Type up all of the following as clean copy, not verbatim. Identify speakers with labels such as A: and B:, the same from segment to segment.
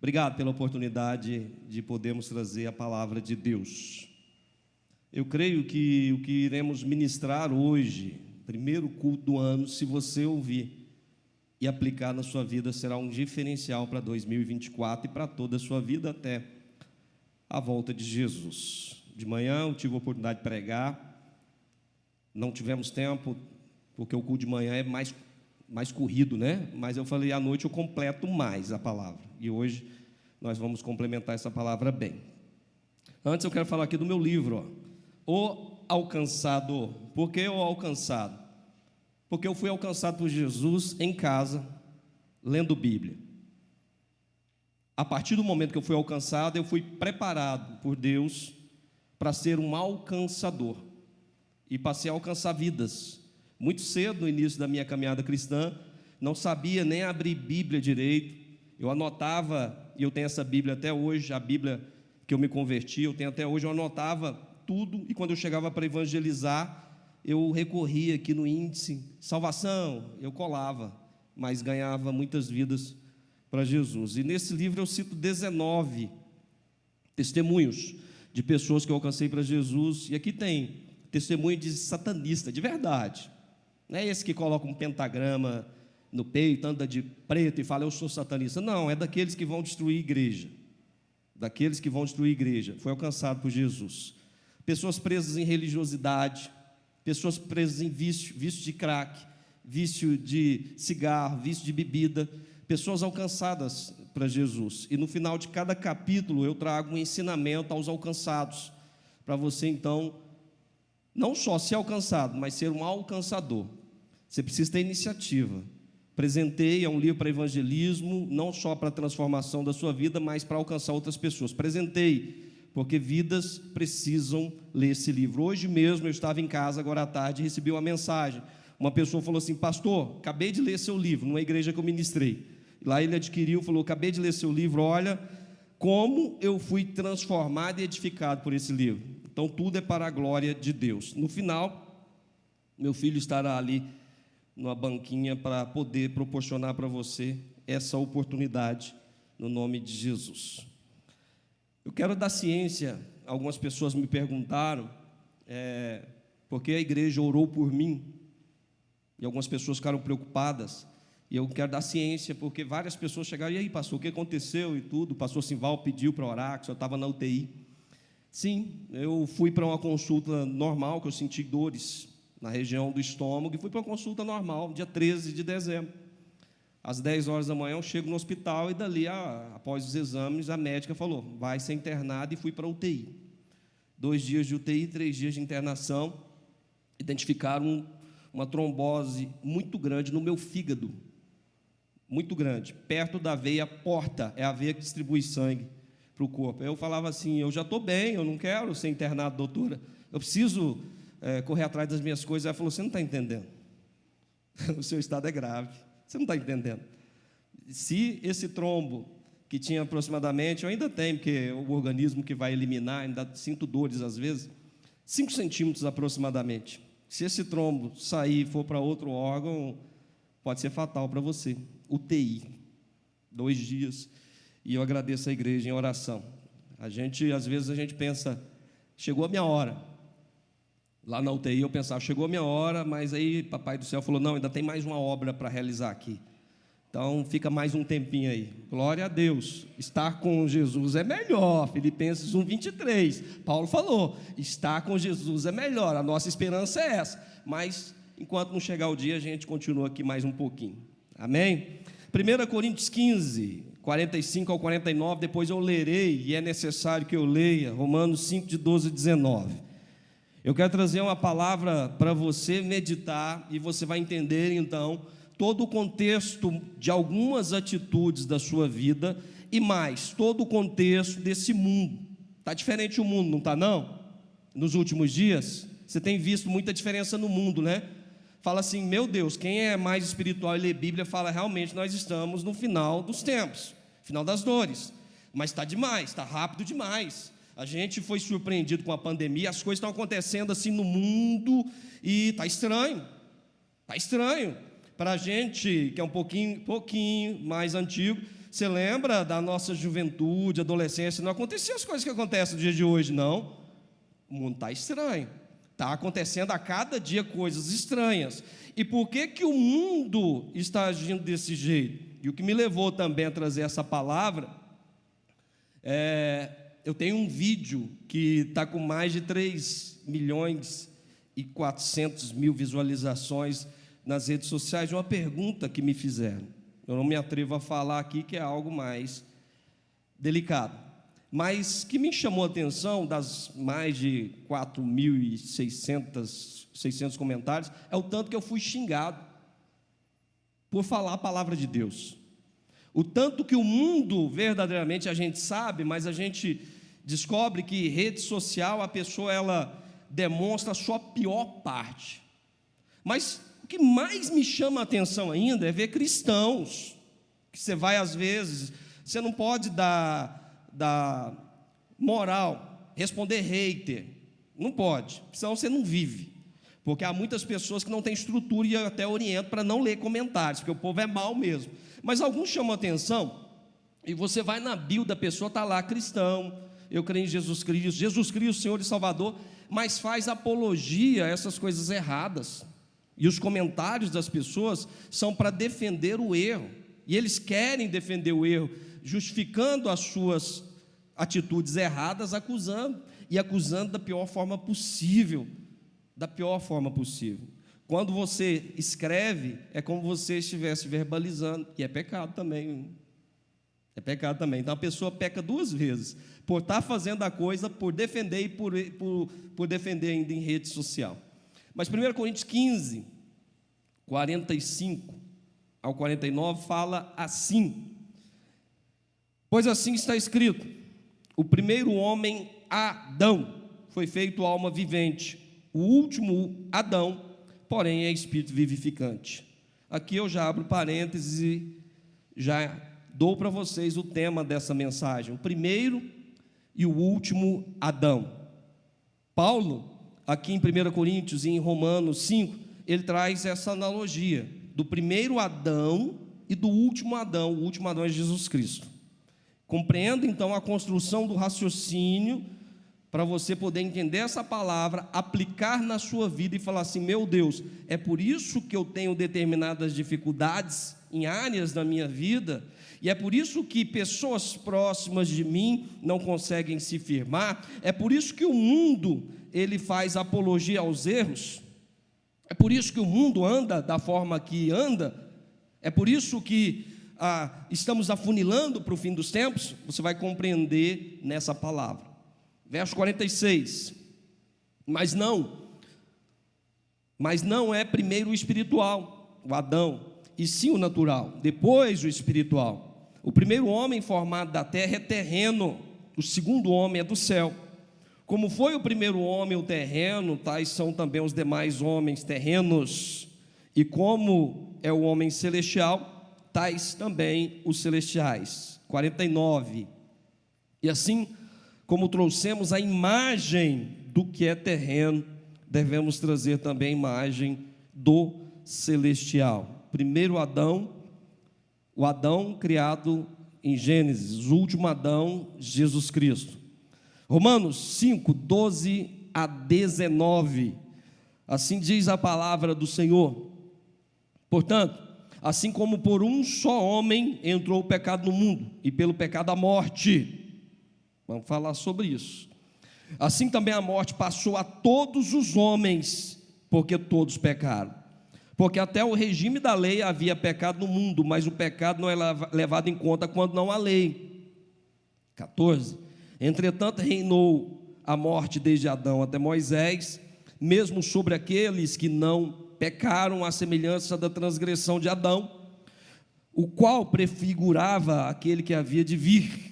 A: Obrigado pela oportunidade de podermos trazer a palavra de Deus. Eu creio que o que iremos ministrar hoje, primeiro culto do ano, se você ouvir e aplicar na sua vida, será um diferencial para 2024 e para toda a sua vida até a volta de Jesus. De manhã eu tive a oportunidade de pregar, não tivemos tempo, porque o culto de manhã é mais corrido, né? Mas eu falei, à noite eu completo mais a palavra. E hoje nós vamos complementar essa palavra bem. Antes eu quero falar aqui do meu livro, O Alcançado. Por que o alcançado? Porque eu fui alcançado por Jesus em casa, lendo Bíblia. A partir do momento que eu fui alcançado, eu fui preparado por Deus para ser um alcançador. E passei a alcançar vidas. Muito cedo, no início da minha caminhada cristã, não sabia nem abrir Bíblia direito. Eu anotava, e eu tenho essa Bíblia até hoje, a Bíblia que eu me converti, eu tenho até hoje, eu anotava tudo, e quando eu chegava para evangelizar, eu recorria aqui no índice, salvação, eu colava, mas ganhava muitas vidas para Jesus. E nesse livro eu cito 19 testemunhos de pessoas que eu alcancei para Jesus, e aqui tem testemunho de satanista, de verdade. Não é esse que coloca um pentagrama no peito, anda de preto e fala, eu sou satanista. Não, é daqueles que vão destruir a igreja. Daqueles que vão destruir a igreja. Foi alcançado por Jesus. Pessoas presas em religiosidade, pessoas presas em vício de crack, vício de cigarro, vício de bebida, pessoas alcançadas para Jesus. E no final de cada capítulo eu trago um ensinamento aos alcançados, para você então, não só ser alcançado, mas ser um alcançador. Você precisa ter iniciativa. Apresentei, é um livro para evangelismo, não só para a transformação da sua vida, mas para alcançar outras pessoas. Apresentei, porque vidas precisam ler esse livro. Hoje mesmo eu estava em casa, agora à tarde, e recebi uma mensagem. Uma pessoa falou assim, pastor, acabei de ler seu livro, numa igreja que eu ministrei. Lá ele adquiriu, falou, acabei de ler seu livro, olha como eu fui transformado e edificado por esse livro. Então tudo é para a glória de Deus. No final, meu filho estará ali numa banquinha para poder proporcionar para você essa oportunidade no nome de Jesus. Eu quero dar ciência, algumas pessoas me perguntaram, porque a igreja orou por mim, e algumas pessoas ficaram preocupadas, e eu quero dar ciência, porque várias pessoas chegaram, e aí pastor, o que aconteceu e tudo, o pastor Simval pediu para orar, que eu estava na UTI. Sim, eu fui para uma consulta normal, que eu senti dores na região do estômago, e fui para uma consulta normal, dia 13 de dezembro. Às 10 horas da manhã eu chego no hospital, e dali, após os exames, a médica falou, vai ser internado, e fui para a UTI. 2 dias de UTI, 3 dias de internação, identificaram uma trombose muito grande no meu fígado, muito grande, perto da veia porta, é a veia que distribui sangue para o corpo. Eu falava assim, eu já estou bem, eu não quero ser internado, doutora, eu preciso correr atrás das minhas coisas. Ela falou, você não está entendendo, o seu estado é grave, você não está entendendo. Se esse trombo, que tinha aproximadamente, eu ainda tenho, porque o organismo que vai eliminar, ainda sinto dores às vezes, 5 centímetros aproximadamente, se esse trombo sair e for para outro órgão, pode ser fatal para você. UTI, 2 dias, e eu agradeço a igreja em oração. Às vezes a gente pensa, chegou a minha hora. Lá na UTI eu pensava, chegou a minha hora, mas aí papai do céu falou, não, ainda tem mais uma obra para realizar aqui. Então fica mais um tempinho aí. Glória a Deus, estar com Jesus é melhor. Filipenses 1:23, Paulo falou, estar com Jesus é melhor, a nossa esperança é essa. Mas enquanto não chegar o dia, a gente continua aqui mais um pouquinho. Amém? 1 Coríntios 15, 45 ao 49, depois eu lerei, e é necessário que eu leia, Romanos 5, de 12 a 19. Eu quero trazer uma palavra para você meditar, e você vai entender então todo o contexto de algumas atitudes da sua vida, e mais, todo o contexto desse mundo. Está diferente o mundo, não está não? Nos últimos dias, você tem visto muita diferença no mundo, né? Fala assim, meu Deus, quem é mais espiritual e lê Bíblia, fala, realmente nós estamos no final dos tempos, final das dores, mas está demais, está rápido demais. A gente foi surpreendido com a pandemia, as coisas estão acontecendo assim no mundo, e está estranho, para a gente que é um pouquinho mais antigo, Você lembra da nossa juventude, adolescência? Não aconteciam as coisas que acontecem no dia de hoje, não. O mundo está estranho. Está acontecendo a cada dia coisas estranhas. E por que que o mundo está agindo desse jeito? E o que me levou também a trazer essa palavra, eu tenho um vídeo que está com mais de 3.400.000 visualizações nas redes sociais, de uma pergunta que me fizeram. Eu não me atrevo a falar aqui, que é algo mais delicado. Mas que me chamou a atenção, das mais de 4.600 comentários, é o tanto que eu fui xingado por falar a palavra de Deus. O tanto que o mundo, verdadeiramente, a gente sabe, mas a gente descobre que rede social, a pessoa, ela demonstra a sua pior parte. Mas o que mais me chama a atenção ainda é ver cristãos, que você vai às vezes, você não pode dar moral, responder hater, não pode, senão você não vive, porque há muitas pessoas que não têm estrutura, e eu até oriento para não ler comentários, porque o povo é mau mesmo, mas alguns chamam atenção, e você vai na bio da pessoa, está lá, cristão, eu creio em Jesus Cristo, Senhor e Salvador, mas faz apologia a essas coisas erradas, e os comentários das pessoas são para defender o erro, e eles querem defender o erro, justificando as suas atitudes erradas, acusando da pior forma possível, Quando você escreve, é como você estivesse verbalizando, e é pecado também, Então a pessoa peca duas vezes, por estar fazendo a coisa, por defender e por defender ainda em rede social. Mas 1 Coríntios 15, 45 ao 49, fala assim: pois assim está escrito, o primeiro homem, Adão, foi feito alma vivente, o último, Adão, porém é espírito vivificante. Aqui eu já abro parênteses e já dou para vocês o tema dessa mensagem, o primeiro e o último Adão. Paulo, aqui em 1 Coríntios e em Romanos 5, ele traz essa analogia do primeiro Adão e do último Adão. O último Adão é Jesus Cristo. Compreenda então a construção do raciocínio para você poder entender essa palavra, aplicar na sua vida e falar assim: meu Deus, é por isso que eu tenho determinadas dificuldades em áreas da minha vida, e é por isso que pessoas próximas de mim não conseguem se firmar, é por isso que o mundo, ele faz apologia aos erros, é por isso que o mundo anda da forma que anda, é por isso que estamos afunilando para o fim dos tempos. Você vai compreender nessa palavra. Verso 46, mas não é primeiro o espiritual, o Adão, e sim o natural, depois o espiritual. O primeiro homem formado da terra é terreno, o segundo homem é do céu. Como foi o primeiro homem o terreno, tais são também os demais homens terrenos, e como é o homem celestial, tais também os celestiais. 49, e assim como trouxemos a imagem do que é terreno, devemos trazer também a imagem do celestial. Primeiro Adão, o Adão criado em Gênesis, o último Adão, Jesus Cristo. Romanos 5, 12 a 19, assim diz a palavra do Senhor: portanto, assim como por um só homem entrou o pecado no mundo, e pelo pecado a morte, vamos falar sobre isso, assim também a morte passou a todos os homens, porque todos pecaram. Porque até o regime da lei havia pecado no mundo, mas o pecado não é levado em conta quando não há lei. 14, entretanto reinou a morte desde Adão até Moisés, mesmo sobre aqueles que não pecaram, à semelhança da transgressão de Adão, o qual prefigurava aquele que havia de vir.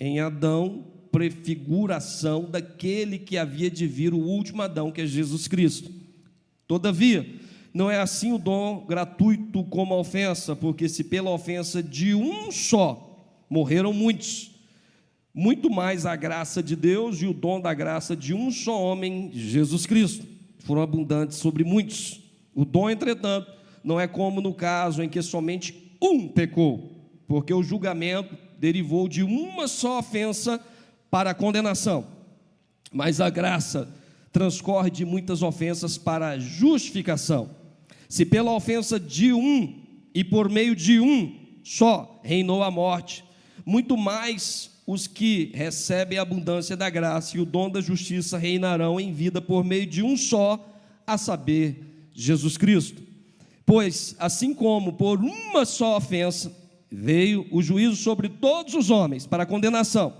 A: Em Adão, prefiguração daquele que havia de vir, o último Adão, que é Jesus Cristo. Todavia, não é assim o dom gratuito como a ofensa, porque se pela ofensa de um só morreram muitos, muito mais a graça de Deus e o dom da graça de um só homem, Jesus Cristo, foram abundantes sobre muitos. O dom, entretanto, não é como no caso em que somente um pecou, porque o julgamento derivou de uma só ofensa para a condenação, mas a graça transcorre de muitas ofensas para a justificação. Se pela ofensa de um e por meio de um só reinou a morte, muito mais os que recebem a abundância da graça e o dom da justiça reinarão em vida por meio de um só, a saber, Jesus Cristo. Pois, assim como por uma só ofensa veio o juízo sobre todos os homens para a condenação,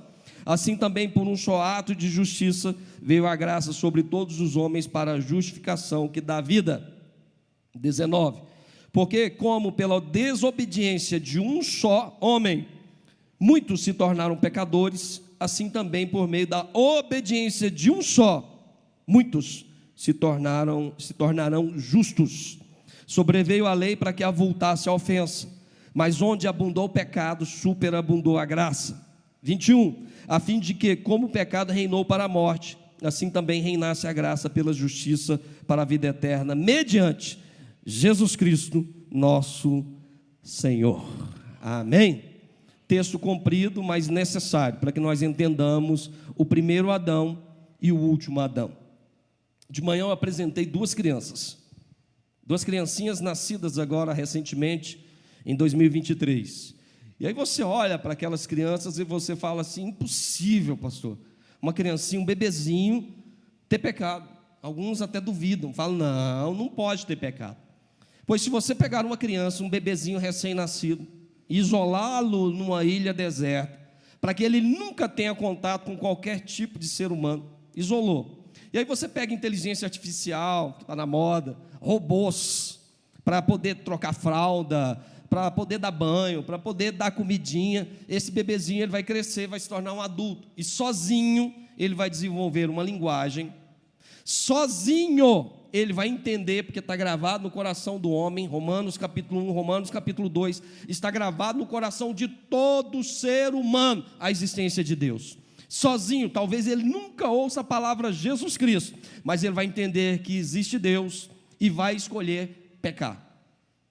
A: assim também por um só ato de justiça veio a graça sobre todos os homens para a justificação que dá vida. 19. Porque como pela desobediência de um só homem muitos se tornaram pecadores, assim também por meio da obediência de um só muitos se tornarão justos. Sobreveio a lei para que avultasse a ofensa, mas onde abundou o pecado, superabundou a graça. 21. A fim de que, como o pecado reinou para a morte, assim também reinasse a graça pela justiça para a vida eterna, mediante Jesus Cristo, nosso Senhor. Amém? Texto comprido, mas necessário, para que nós entendamos o primeiro Adão e o último Adão. De manhã eu apresentei duas criancinhas nascidas agora recentemente, em 2023. E aí você olha para aquelas crianças e você fala assim: impossível, pastor, uma criancinha, um bebezinho, ter pecado. Alguns até duvidam, falam: não pode ter pecado. Pois se você pegar uma criança, um bebezinho recém-nascido, e isolá-lo numa ilha deserta, para que ele nunca tenha contato com qualquer tipo de ser humano, isolou. E aí você pega inteligência artificial, que está na moda, robôs, para poder trocar fralda, para poder dar banho, para poder dar comidinha. Esse bebezinho ele vai crescer, vai se tornar um adulto, e sozinho ele vai desenvolver uma linguagem, sozinho ele vai entender, porque está gravado no coração do homem. Romanos capítulo 1, Romanos capítulo 2, está gravado no coração de todo ser humano a existência de Deus. Sozinho, talvez ele nunca ouça a palavra Jesus Cristo, mas ele vai entender que existe Deus e vai escolher pecar.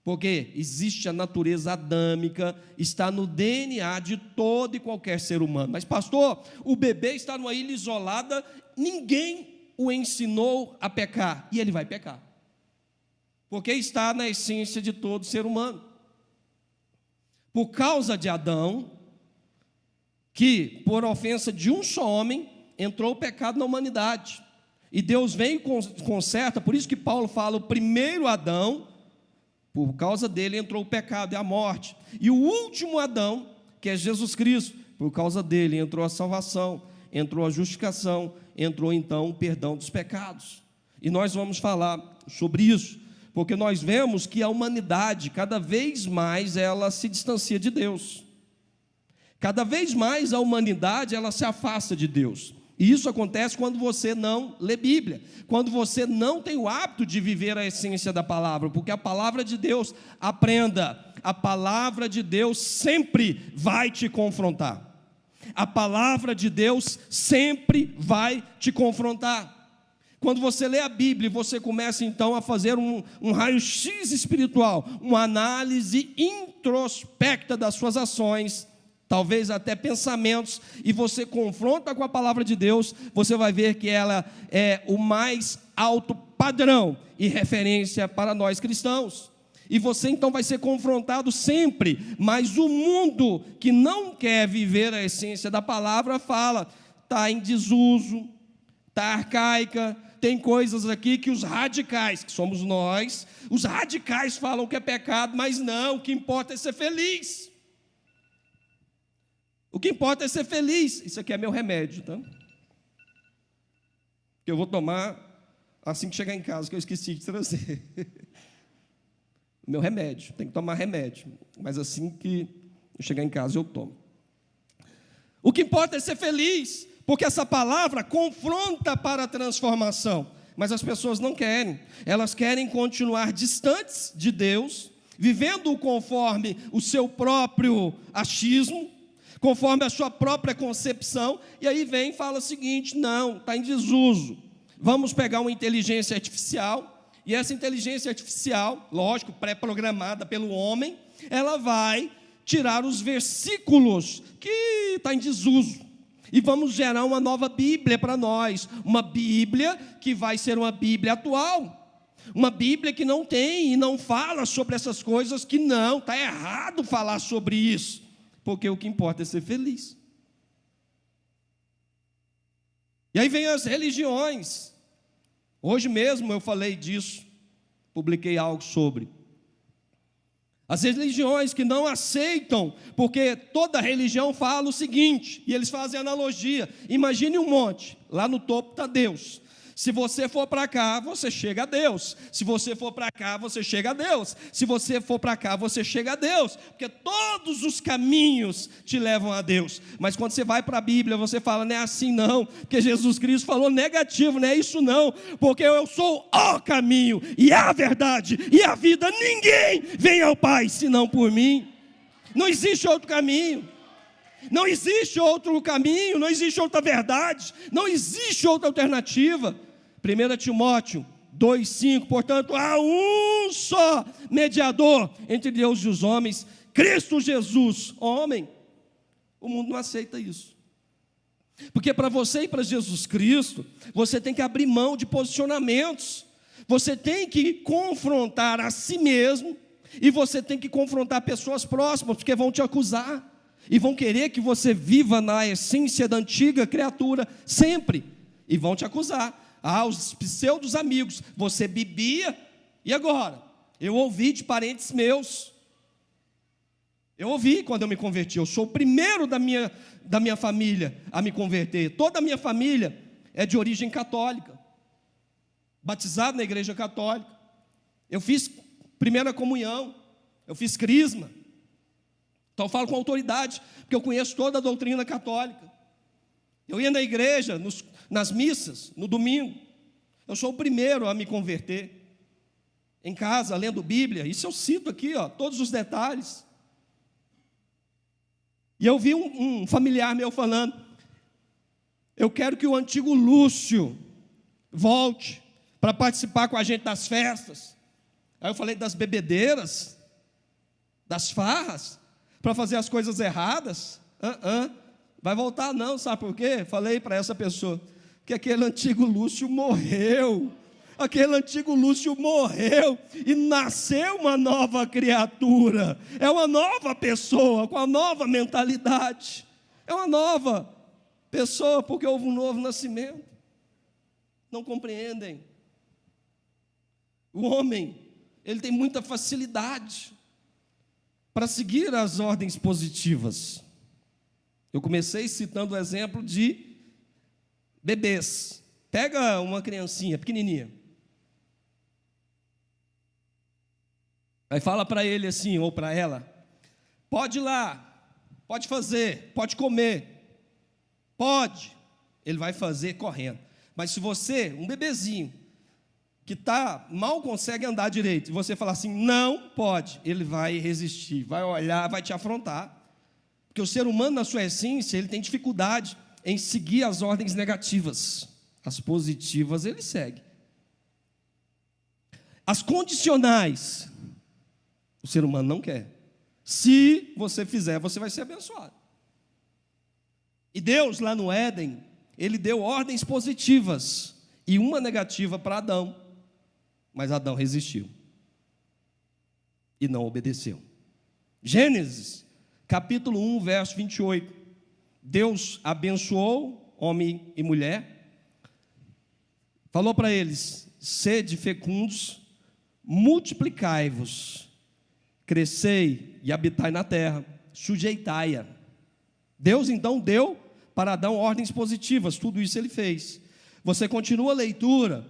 A: Porque existe a natureza adâmica, está no DNA de todo e qualquer ser humano. Mas pastor, o bebê está numa ilha isolada, ninguém o ensinou a pecar, e ele vai pecar, porque está na essência de todo ser humano. Por causa de Adão, que por ofensa de um só homem, entrou o pecado na humanidade, e Deus vem e conserta. Por isso que Paulo fala: o primeiro Adão, por causa dele entrou o pecado e a morte, e o último Adão, que é Jesus Cristo, por causa dele entrou a salvação, entrou a justificação, entrou então o perdão dos pecados. E nós vamos falar sobre isso, porque nós vemos que a humanidade, cada vez mais, ela se distancia de Deus. Cada vez mais a humanidade, ela se afasta de Deus. E isso acontece quando você não lê Bíblia, quando você não tem o hábito de viver a essência da palavra, porque a palavra de Deus, aprenda, a palavra de Deus sempre vai te confrontar. A palavra de Deus sempre vai te confrontar. Quando você lê a Bíblia, você começa então a fazer um raio-x espiritual, uma análise introspecta das suas ações, talvez até pensamentos, e você confronta com a palavra de Deus, você vai ver que ela é o mais alto padrão e referência para nós cristãos. E você então vai ser confrontado sempre, mas o mundo que não quer viver a essência da palavra fala: está em desuso, está arcaica. Tem coisas aqui que os radicais, que somos nós, os radicais falam que é pecado, mas não, o que importa é ser feliz. O que importa é ser feliz. Isso aqui é meu remédio, tá? Que eu vou tomar assim que chegar em casa, que eu esqueci de trazer. Meu remédio, tem que tomar remédio, mas assim que eu chegar em casa eu tomo. O que importa é ser feliz, porque essa palavra confronta para a transformação, mas as pessoas não querem. Elas querem continuar distantes de Deus, vivendo conforme o seu próprio achismo, conforme a sua própria concepção, e aí vem e fala o seguinte: não, está em desuso, vamos pegar uma inteligência artificial. E essa inteligência artificial, lógico, pré-programada pelo homem, ela vai tirar os versículos que estão em desuso. E vamos gerar uma nova Bíblia para nós. Uma Bíblia que vai ser uma Bíblia atual. Uma Bíblia que não tem e não fala sobre essas coisas que não, está errado falar sobre isso. Porque o que importa é ser feliz. E aí vem as religiões. Hoje mesmo eu falei disso, publiquei algo sobre. As religiões que não aceitam, porque toda religião fala o seguinte, e eles fazem analogia. Imagine um monte, lá no topo está Deus. Se você for para cá, você chega a Deus. Se você for para cá, você chega a Deus. Se você for para cá, você chega a Deus. Porque todos os caminhos te levam a Deus. Mas quando você vai para a Bíblia, você fala, não é assim não. Porque Jesus Cristo falou negativo, não é isso não. Porque eu sou o caminho, e a verdade, e a vida. Ninguém vem ao Pai, senão por mim. Não existe outro caminho. Não existe outro caminho, não existe outra verdade, não existe outra alternativa. 1 Timóteo 2,5, portanto, há um só mediador entre Deus e os homens, Cristo Jesus, homem. O mundo não aceita isso. Porque para você ir para Jesus Cristo, você tem que abrir mão de posicionamentos, você tem que confrontar a si mesmo, e você tem que confrontar pessoas próximas, porque vão te acusar. E vão querer que você viva na essência da antiga criatura, sempre. E vão te acusar. Os pseudos amigos, você bebia, e agora? Eu ouvi de parentes meus. Eu ouvi quando eu me converti. Eu sou o primeiro da minha família a me converter. Toda a minha família é de origem católica. Batizado na igreja católica. Eu fiz primeira comunhão. Eu fiz crisma. Então eu falo com autoridade, porque eu conheço toda a doutrina católica. Eu ia na igreja, nas missas, no domingo. Eu sou o primeiro a me converter. Em casa, lendo Bíblia. Isso eu cito aqui, todos os detalhes. E eu vi um familiar meu falando, eu quero que o antigo Lúcio volte para participar com a gente das festas. Aí eu falei das bebedeiras, das farras, para fazer as coisas erradas. Vai voltar não, sabe por quê? Falei para essa pessoa, que aquele antigo Lúcio morreu. Aquele antigo Lúcio morreu e nasceu uma nova criatura. É uma nova pessoa, com uma nova mentalidade. É uma nova pessoa, porque houve um novo nascimento. Não compreendem. O homem, ele tem muita facilidade para seguir as ordens positivas. Eu comecei citando o exemplo de bebês. Pega uma criancinha pequenininha. Aí fala para ele assim, ou para ela, pode ir lá, pode fazer, pode comer, pode. Ele vai fazer correndo. Mas se você, um bebezinho, que mal consegue andar direito, e você falar assim, não pode, ele vai resistir, vai olhar, vai te afrontar. Porque o ser humano, na sua essência, ele tem dificuldade em seguir as ordens negativas. As positivas ele segue. As condicionais, o ser humano não quer. Se você fizer, você vai ser abençoado. E Deus, lá no Éden, Ele deu ordens positivas e uma negativa para Adão. Mas Adão resistiu e não obedeceu. Gênesis, capítulo 1, verso 28. Deus abençoou homem e mulher, falou para eles, sede fecundos, multiplicai-vos, crescei e habitai na terra, sujeitai-a. Deus então deu para Adão ordens positivas, tudo isso ele fez. Você continua a leitura,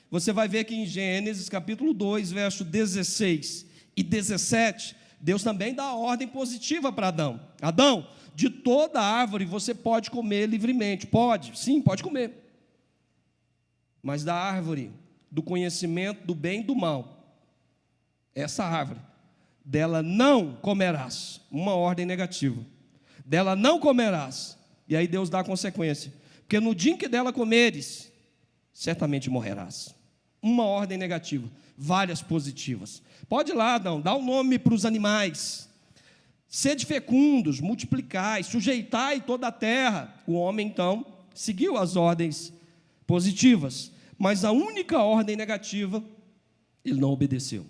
A: você vai ver que em Gênesis capítulo 2, verso 16 e 17, Deus também dá a ordem positiva para Adão. Adão, de toda árvore você pode comer livremente. Pode, sim, pode comer. Mas da árvore do conhecimento do bem e do mal, essa árvore, dela não comerás. Uma ordem negativa. Dela não comerás. E aí Deus dá a consequência. Porque no dia em que dela comeres, certamente morrerás. Uma ordem negativa, várias positivas. Pode ir lá, Adão, dá um nome para os animais. sede fecundos, multiplicai, sujeitai toda a terra. O homem, então, seguiu as ordens positivas, mas a única ordem negativa, ele não obedeceu.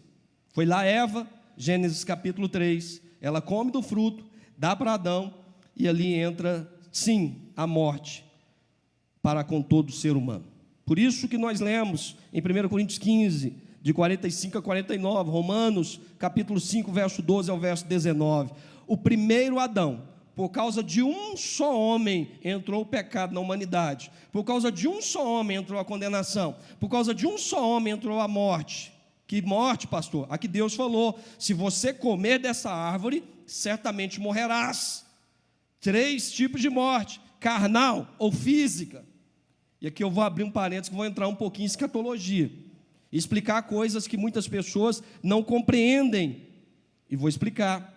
A: Foi lá Eva, Gênesis capítulo 3, ela come do fruto, dá para Adão, e ali entra, sim, a morte para com todo ser humano. Por isso que nós lemos em 1 Coríntios 15, de 45 a 49, Romanos capítulo 5, verso 12 ao verso 19. O primeiro Adão, por causa de um só homem entrou o pecado na humanidade, por causa de um só homem entrou a condenação, por causa de um só homem entrou a morte. Que morte, pastor? A que Deus falou: se você comer dessa árvore, certamente morrerás. 3 tipos de morte: carnal ou física. E aqui eu vou abrir um parênteses, que vou entrar um pouquinho em escatologia, e explicar coisas que muitas pessoas não compreendem, e vou explicar.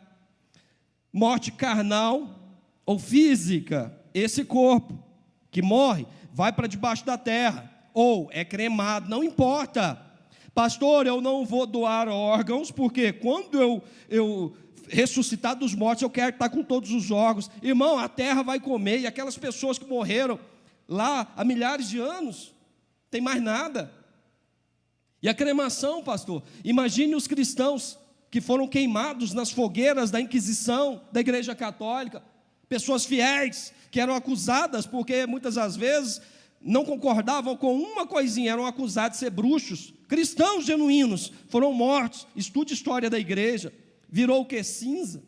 A: Morte carnal ou física: esse corpo que morre vai para debaixo da terra, ou é cremado, não importa. Pastor, eu não vou doar órgãos, porque quando eu ressuscitar dos mortos, eu quero estar com todos os órgãos. Irmão, a terra vai comer, e aquelas pessoas que morreram lá há milhares de anos, tem mais nada. E a cremação, pastor, imagine os cristãos que foram queimados nas fogueiras da Inquisição, da Igreja Católica, pessoas fiéis, que eram acusadas, porque muitas das vezes não concordavam com uma coisinha, eram acusados de ser bruxos. Cristãos genuínos foram mortos. Estude a história da igreja. Virou o que? Cinza.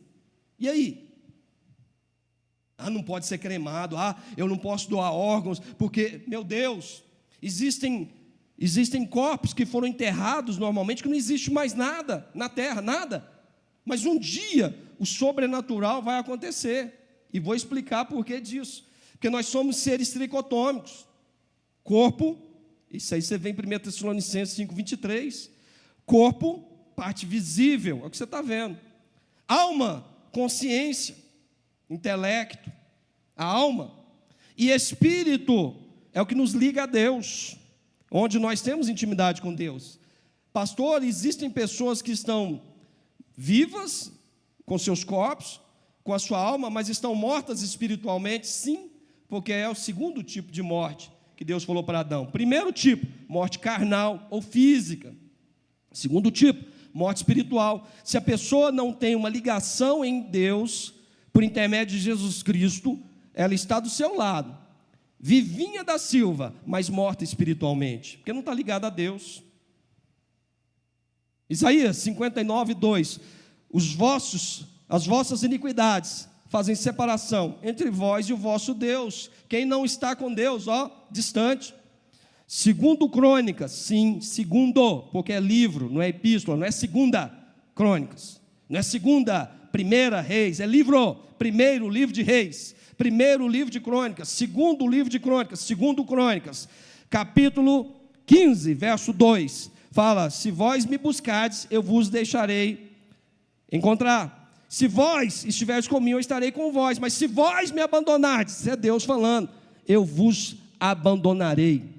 A: E aí? Não pode ser cremado. Eu não posso doar órgãos, porque, meu Deus, existem corpos que foram enterrados normalmente, que não existe mais nada na terra, nada. Mas um dia o sobrenatural vai acontecer. E vou explicar por que disso. Porque nós somos seres tricotômicos. Corpo, isso aí você vê em 1 Tessalonicenses 5:23. Corpo, parte visível, é o que você está vendo. Alma, consciência, intelecto, a alma. E espírito é o que nos liga a Deus, onde nós temos intimidade com Deus. Pastor, existem pessoas que estão vivas, com seus corpos, com a sua alma, mas estão mortas espiritualmente? Sim, porque é o segundo tipo de morte que Deus falou para Adão. Primeiro tipo, morte carnal ou física. Segundo tipo, morte espiritual. Se a pessoa não tem uma ligação em Deus, por intermédio de Jesus Cristo, ela está do seu lado, vivinha da Silva, mas morta espiritualmente, porque não está ligada a Deus. Isaías 59:2. As vossas iniquidades fazem separação entre vós e o vosso Deus. Quem não está com Deus, distante. Segundo Crônicas, sim, segundo, porque é livro, não é epístola, não é segunda Crônicas, não é segunda, primeira Reis, é livro, primeiro livro de Reis, primeiro livro de Crônicas, segundo livro de Crônicas, segundo Crônicas, capítulo 15, verso 2, fala: se vós me buscardes, eu vos deixarei encontrar. Se vós estiveres comigo, eu estarei com vós, mas se vós me abandonardes, é Deus falando, eu vos abandonarei.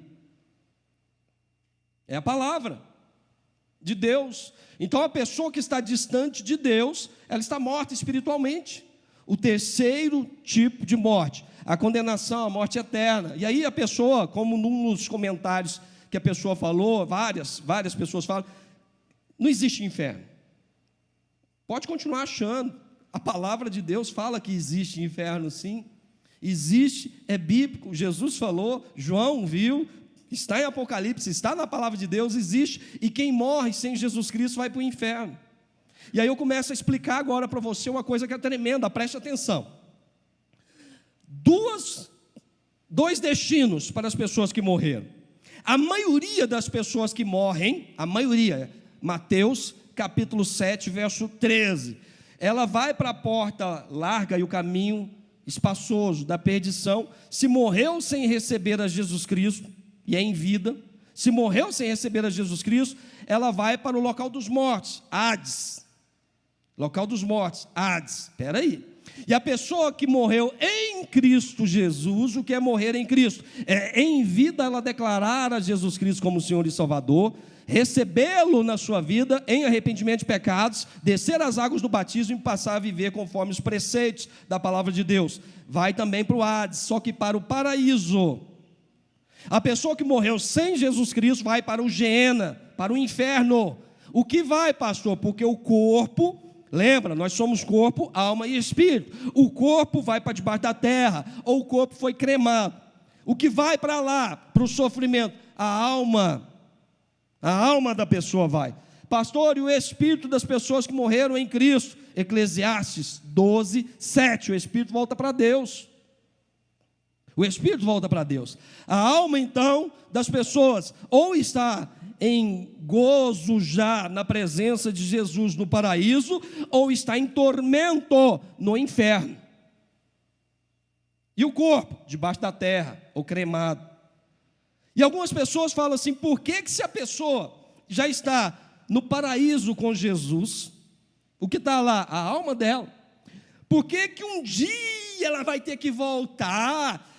A: É a palavra de Deus. Então a pessoa que está distante de Deus, ela está morta espiritualmente. O terceiro tipo de morte, a condenação, a morte eterna. E aí a pessoa, como num dos comentários que a pessoa falou, várias pessoas falam, não existe inferno. Pode continuar achando, a palavra de Deus fala que existe inferno, sim. Existe, é bíblico, Jesus falou, João viu, está em Apocalipse, está na palavra de Deus, existe, e quem morre sem Jesus Cristo vai para o inferno. E aí eu começo a explicar agora para você uma coisa que é tremenda, preste atenção. Dois destinos para as pessoas que morreram. A maioria das pessoas que morrem, a maioria, Mateus capítulo 7, verso 13, ela vai para a porta larga e o caminho espaçoso da perdição. Se morreu sem receber a Jesus Cristo, e é em vida, se morreu sem receber a Jesus Cristo, ela vai para o local dos mortos, Hades, local dos mortos, Hades, espera aí. E a pessoa que morreu em Cristo Jesus, o que é morrer em Cristo? É em vida ela declarar a Jesus Cristo como Senhor e Salvador, recebê-lo na sua vida em arrependimento de pecados, descer as águas do batismo e passar a viver conforme os preceitos da palavra de Deus. Vai também para o Hades, só que para o paraíso. A pessoa que morreu sem Jesus Cristo vai para o Geena, para o inferno. O que vai, pastor? Porque o corpo, lembra, nós somos corpo, alma e espírito. O corpo vai para debaixo da terra, ou o corpo foi cremado. O que vai para lá, para o sofrimento? A alma da pessoa vai. Pastor, e o espírito das pessoas que morreram em Cristo? Eclesiastes 12, 7, o espírito volta para Deus. O espírito volta para Deus. A alma, então, das pessoas, ou está em gozo já na presença de Jesus no paraíso, ou está em tormento no inferno. E o corpo? Debaixo da terra, ou cremado. E algumas pessoas falam assim, por que se a pessoa já está no paraíso com Jesus, o que está lá? A alma dela. Por que um dia ela vai ter que voltar?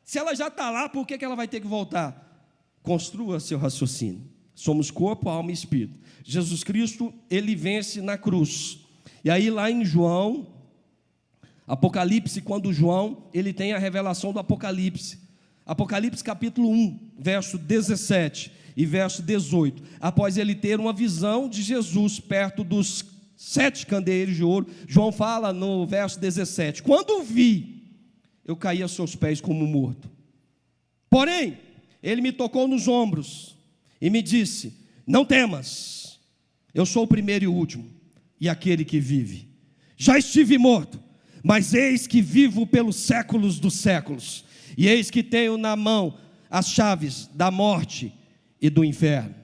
A: Se ela já está lá, por que ela vai ter que voltar? Construa seu raciocínio. Somos corpo, alma e espírito. Jesus Cristo, ele vence na cruz. E aí lá em João, Apocalipse, quando João, ele tem a revelação do Apocalipse. Apocalipse capítulo 1, verso 17 e verso 18. Após ele ter uma visão de Jesus perto dos 7 candeeiros de ouro, João fala no verso 17: quando o vi, eu caí aos seus pés como morto. Porém, ele me tocou nos ombros e me disse: não temas, eu sou o primeiro e o último, e aquele que vive. Já estive morto, mas eis que vivo pelos séculos dos séculos, e eis que tenho na mão as chaves da morte e do inferno.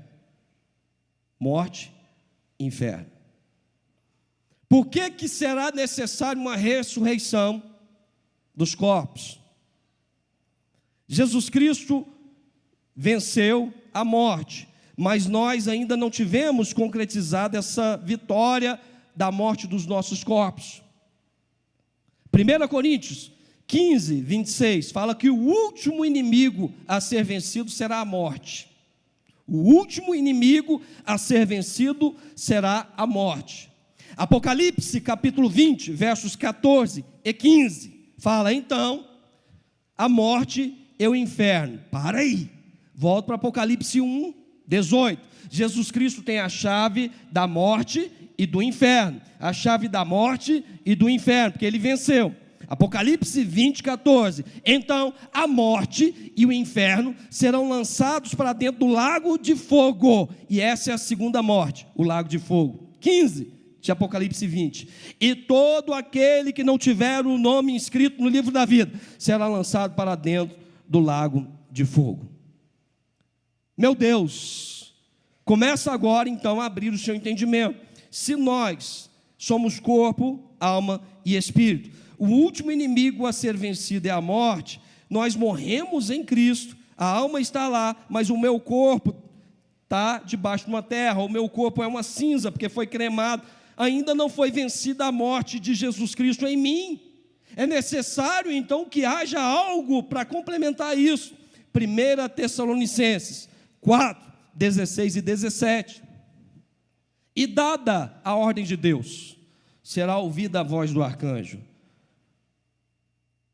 A: Morte, inferno. Por que será necessário uma ressurreição dos corpos? Jesus Cristo venceu a morte, mas nós ainda não tivemos concretizado essa vitória da morte dos nossos corpos. 1 Coríntios 15, 26, fala que o último inimigo a ser vencido será a morte. O último inimigo a ser vencido será a morte. Apocalipse capítulo 20, versos 14 e 15, fala então, a morte e o inferno. Para aí, volta para Apocalipse 1, 18. Jesus Cristo tem a chave da morte e do inferno. A chave da morte e do inferno, porque ele venceu. Apocalipse 20, 14. Então a morte e o inferno serão lançados para dentro do lago de fogo. E essa é a segunda morte, o lago de fogo. 15 de Apocalipse 20. E todo aquele que não tiver o nome inscrito no livro da vida será lançado para dentro do lago de fogo. Meu Deus, começa agora então a abrir o seu entendimento. Se nós somos corpo, alma e espírito, o último inimigo a ser vencido é a morte. Nós morremos em Cristo, a alma está lá, mas o meu corpo está debaixo de uma terra, o meu corpo é uma cinza, porque foi cremado. Ainda não foi vencida a morte de Jesus Cristo em mim. É necessário então que haja algo para complementar isso. 1 Tessalonicenses 4, 16 e 17. E dada a ordem de Deus, será ouvida a voz do arcanjo,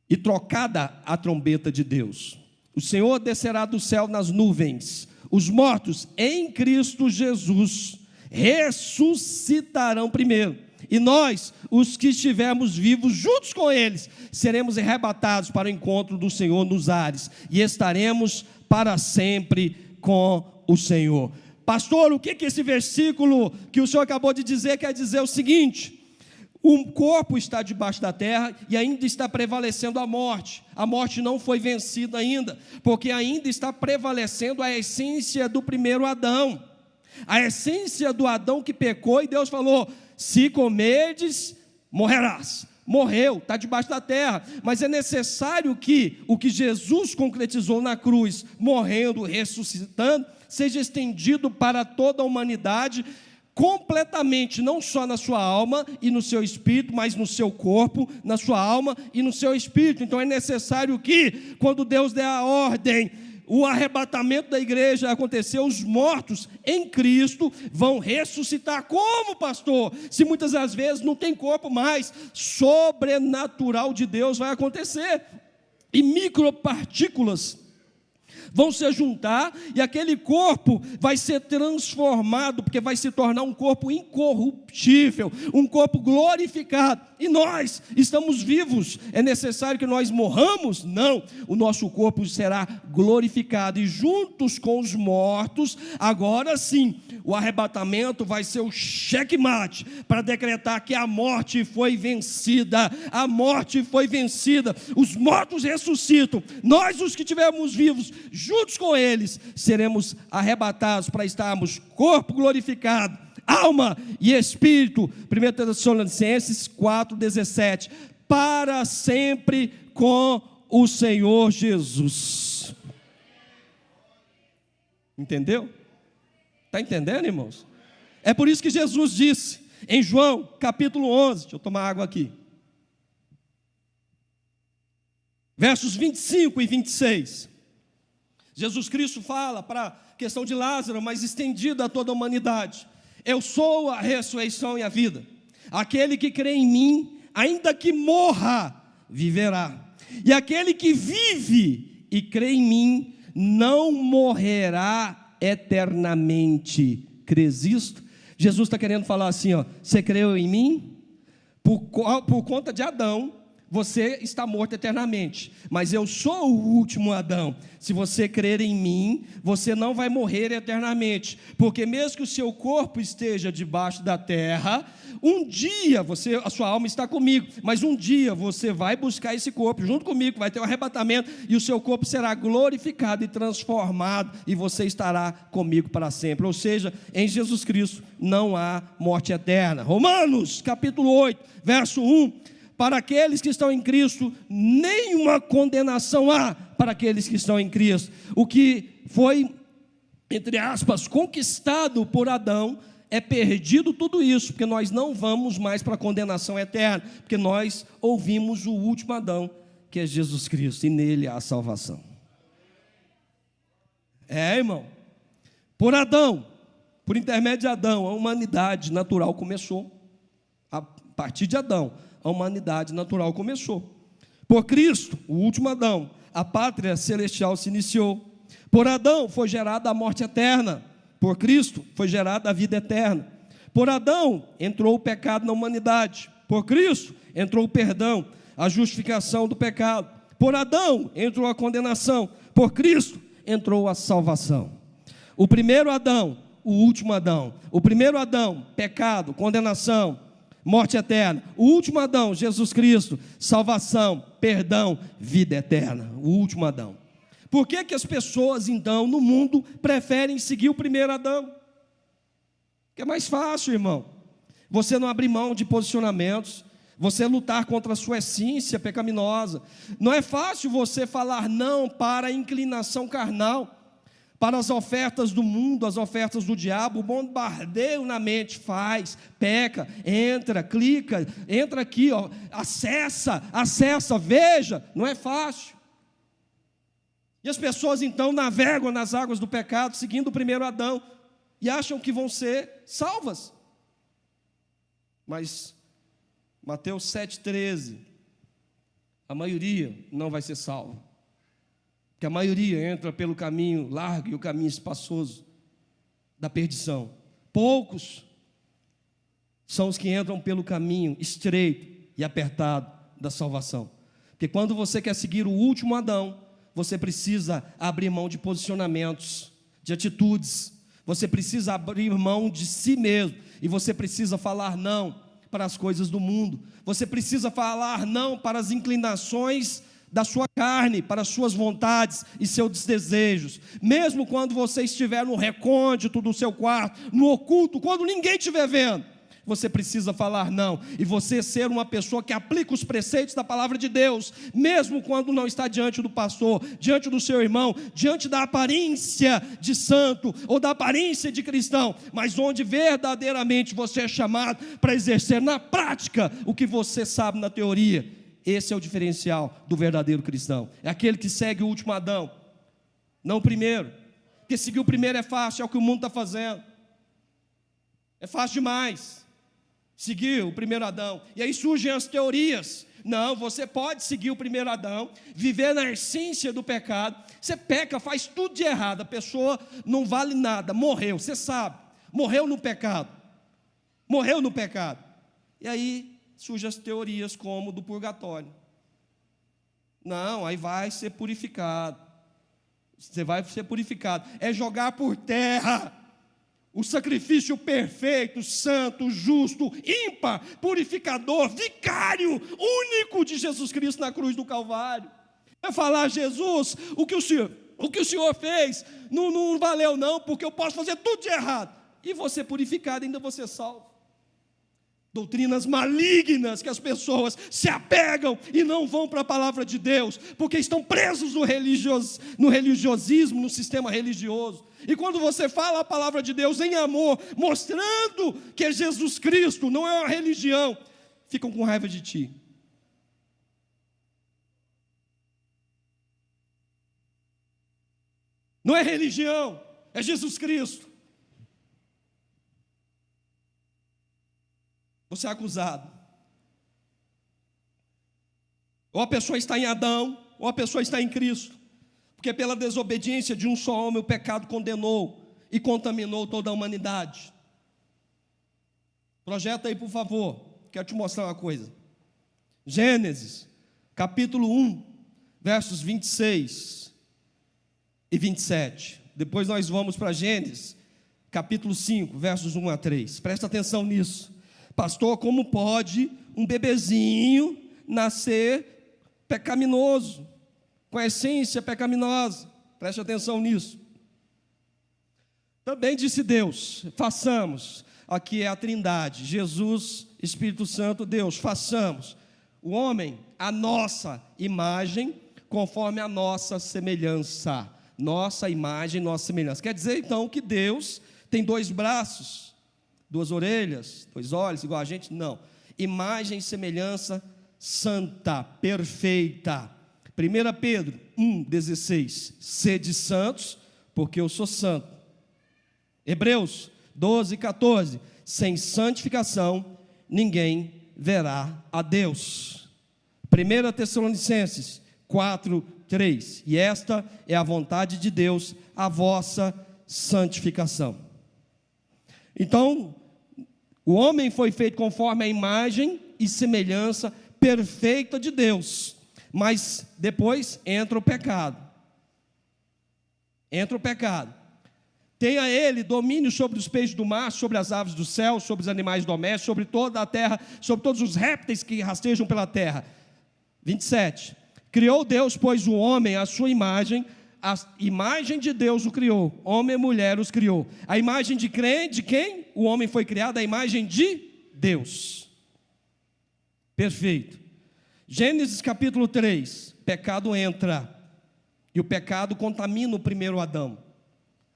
A: e trocada a trombeta de Deus. O Senhor descerá do céu nas nuvens. Os mortos em Cristo Jesus ressuscitarão primeiro. E nós, os que estivermos vivos juntos com eles, seremos arrebatados para o encontro do Senhor nos ares. E estaremos para sempre com o Senhor. Pastor, o que esse versículo que o senhor acabou de dizer quer dizer? O seguinte: o corpo está debaixo da terra e ainda está prevalecendo a morte. A morte não foi vencida ainda, porque ainda está prevalecendo a essência do primeiro Adão. A essência do Adão que pecou, e Deus falou: se comerdes, morrerás. Morreu, está debaixo da terra, mas é necessário que o que Jesus concretizou na cruz, morrendo, ressuscitando, seja estendido para toda a humanidade, completamente, não só na sua alma e no seu espírito, mas no seu corpo, na sua alma e no seu espírito. Então é necessário que, quando Deus der a ordem, o arrebatamento da igreja aconteceu, os mortos em Cristo vão ressuscitar. Como, pastor? Se muitas das vezes não tem corpo mais, sobrenatural de Deus vai acontecer, e micropartículas vão se juntar, e aquele corpo vai ser transformado, porque vai se tornar um corpo incorruptível, um corpo glorificado. E nós estamos vivos. É necessário que nós morramos? Não, o nosso corpo será glorificado, e juntos com os mortos, agora sim, o arrebatamento vai ser o checkmate, para decretar que a morte foi vencida. A morte foi vencida, os mortos ressuscitam, nós, os que estivermos vivos, juntos com eles, seremos arrebatados para estarmos corpo glorificado, alma e espírito. 1 Tessalonicenses 4,17, para sempre com o Senhor Jesus. Entendeu? Está entendendo, irmãos? É por isso que Jesus disse em João capítulo 11, deixa eu tomar água aqui, versos 25 e 26, Jesus Cristo fala para a questão de Lázaro, mas estendida a toda a humanidade: eu sou a ressurreição e a vida, aquele que crê em mim, ainda que morra, viverá, e aquele que vive e crê em mim, não morrerá eternamente. Crês isto? Jesus está querendo falar assim, ó: você creu em mim? Por conta de Adão, você está morto eternamente, mas eu sou o último Adão. Se você crer em mim, você não vai morrer eternamente, porque mesmo que o seu corpo esteja debaixo da terra, um dia a sua alma está comigo, mas um dia você vai buscar esse corpo junto comigo, vai ter um arrebatamento, e o seu corpo será glorificado e transformado, e você estará comigo para sempre. Ou seja, em Jesus Cristo não há morte eterna. Romanos capítulo 8, verso 1: para aqueles que estão em Cristo, nenhuma condenação há para aqueles que estão em Cristo. O que foi, entre aspas, conquistado por Adão, é perdido tudo isso, porque nós não vamos mais para a condenação eterna, porque nós ouvimos o último Adão, que é Jesus Cristo, e nele há salvação. Irmão, por Adão, por intermédio de Adão, a humanidade natural começou. A partir de Adão, a humanidade natural começou. Por Cristo, o último Adão, a pátria celestial se iniciou. Por Adão foi gerada a morte eterna. Por Cristo foi gerada a vida eterna. Por Adão entrou o pecado na humanidade. Por Cristo entrou o perdão, a justificação do pecado. Por Adão entrou a condenação. Por Cristo entrou a salvação. O primeiro Adão, o último Adão. O primeiro Adão, pecado, condenação, morte eterna. O último Adão, Jesus Cristo, salvação, perdão, vida eterna. O último Adão. Por que que as pessoas, então, no mundo, preferem seguir o primeiro Adão? Porque é mais fácil, irmão. Você não abrir mão de posicionamentos, você lutar contra a sua essência pecaminosa. Não é fácil você falar não para a inclinação carnal, para as ofertas do mundo, as ofertas do diabo. O bombardeio na mente: faz, peca, entra, clica, entra aqui, ó, acessa, veja. Não é fácil. E as pessoas então navegam nas águas do pecado, seguindo o primeiro Adão, e acham que vão ser salvas. Mas Mateus 7,13, a maioria não vai ser salva, porque a maioria entra pelo caminho largo e o caminho espaçoso da perdição. Poucos são os que entram pelo caminho estreito e apertado da salvação. Porque quando você quer seguir o último Adão, você precisa abrir mão de posicionamentos, de atitudes. Você precisa abrir mão de si mesmo, e você precisa falar não para as coisas do mundo. Você precisa falar não para as inclinações da sua carne, para as suas vontades e seus desejos. Mesmo quando você estiver no recôndito do seu quarto, no oculto, quando ninguém estiver vendo, você precisa falar não, e você ser uma pessoa que aplica os preceitos da palavra de Deus, mesmo quando não está diante do pastor, diante do seu irmão, diante da aparência de santo, ou da aparência de cristão, mas onde verdadeiramente você é chamado para exercer na prática o que você sabe na teoria. Esse é o diferencial do verdadeiro cristão, é aquele que segue o último Adão, não o primeiro, porque seguir o primeiro é fácil, é o que o mundo está fazendo, é fácil demais seguir o primeiro Adão. E aí surgem as teorias. Não, você pode seguir o primeiro Adão, viver na essência do pecado. Você peca, faz tudo de errado, a pessoa não vale nada, morreu, você sabe, morreu no pecado. E aí surgem as teorias como do purgatório. Não, aí vai ser purificado. Você vai ser purificado. É jogar por terra o sacrifício perfeito, santo, justo, ímpar, purificador, vicário, único de Jesus Cristo na cruz do Calvário. É falar: Jesus, o que o Senhor fez não valeu não, porque eu posso fazer tudo de errado. E você purificado, ainda você salvo. Doutrinas malignas que as pessoas se apegam e não vão para a palavra de Deus, porque estão presos no religiosismo, no sistema religioso. E quando você fala a palavra de Deus em amor, mostrando que é Jesus Cristo, não é uma religião, ficam com raiva de ti. Não é religião, é Jesus Cristo. Você é acusado. Ou a pessoa está em Adão, ou a pessoa está em Cristo. Porque pela desobediência de um só homem o pecado condenou e contaminou toda a humanidade. Projeta aí, por favor, quero te mostrar uma coisa. Gênesis, capítulo 1, versos 26 e 27. Depois nós vamos para Gênesis, capítulo 5, versos 1 a 3. Presta atenção nisso. Pastor, como pode um bebezinho nascer pecaminoso, com a essência pecaminosa? Preste atenção nisso. Também disse Deus: façamos, aqui é a Trindade, Jesus, Espírito Santo, Deus, façamos o homem à nossa imagem, conforme a nossa semelhança. Nossa imagem, nossa semelhança. Quer dizer então que Deus tem 2 braços, 2 orelhas, 2 olhos, igual a gente? Não. Imagem e semelhança santa, perfeita. 1 Pedro 1,16. Sede santos, porque eu sou santo. Hebreus 12,14. Sem santificação, ninguém verá a Deus. 1 Tessalonicenses 4,3. E esta é a vontade de Deus, a vossa santificação. Então, o homem foi feito conforme a imagem e semelhança perfeita de Deus, mas depois entra o pecado. Tenha ele domínio sobre os peixes do mar, sobre as aves do céu, sobre os animais domésticos, sobre toda a terra, sobre todos os répteis que rastejam pela terra. 27. Criou Deus, pois, o homem à sua imagem, a imagem de Deus o criou, homem e mulher os criou. A imagem de quem? O homem foi criado, a imagem de Deus. Perfeito. Gênesis capítulo 3, pecado entra, e o pecado contamina o primeiro Adão.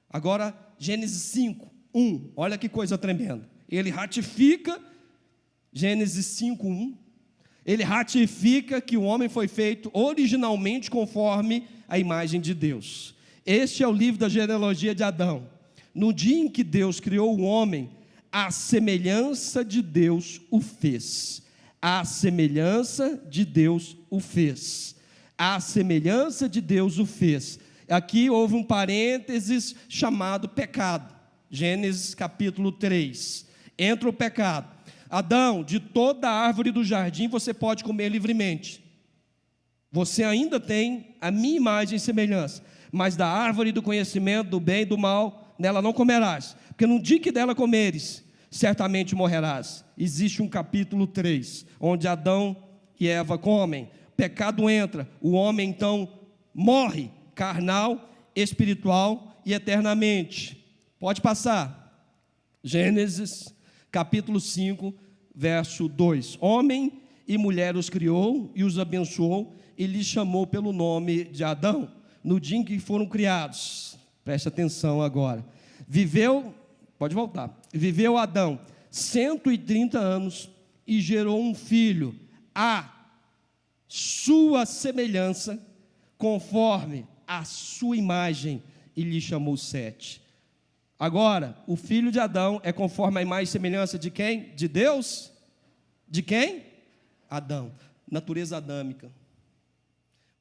A: Agora, Gênesis 5, 1, olha que coisa tremenda. Ele ratifica, Gênesis 5, 1, ele ratifica que o homem foi feito originalmente conforme a imagem de Deus. Este é o livro da genealogia de Adão. No dia em que Deus criou o homem, a semelhança de Deus o fez. A semelhança de Deus o fez. A semelhança de Deus o fez. Aqui houve um parênteses chamado pecado. Gênesis capítulo 3. Entra o pecado. Adão, de toda a árvore do jardim você pode comer livremente. Você ainda tem a minha imagem e semelhança, mas da árvore do conhecimento do bem e do mal, nela não comerás, porque no dia que dela comeres, certamente morrerás. Existe um capítulo 3, onde Adão e Eva comem, pecado entra, o homem então morre, carnal, espiritual e eternamente. Pode passar. Gênesis capítulo 5, verso 2. Homem e mulher os criou e os abençoou e lhes chamou pelo nome de Adão, no dia em que foram criados. Preste atenção agora. Pode voltar. Viveu Adão 130 anos e gerou um filho à sua semelhança, conforme a sua imagem, e lhe chamou Sete. Agora, o filho de Adão é conforme a imagem e semelhança de quem? De Deus? De quem? Adão. Natureza adâmica.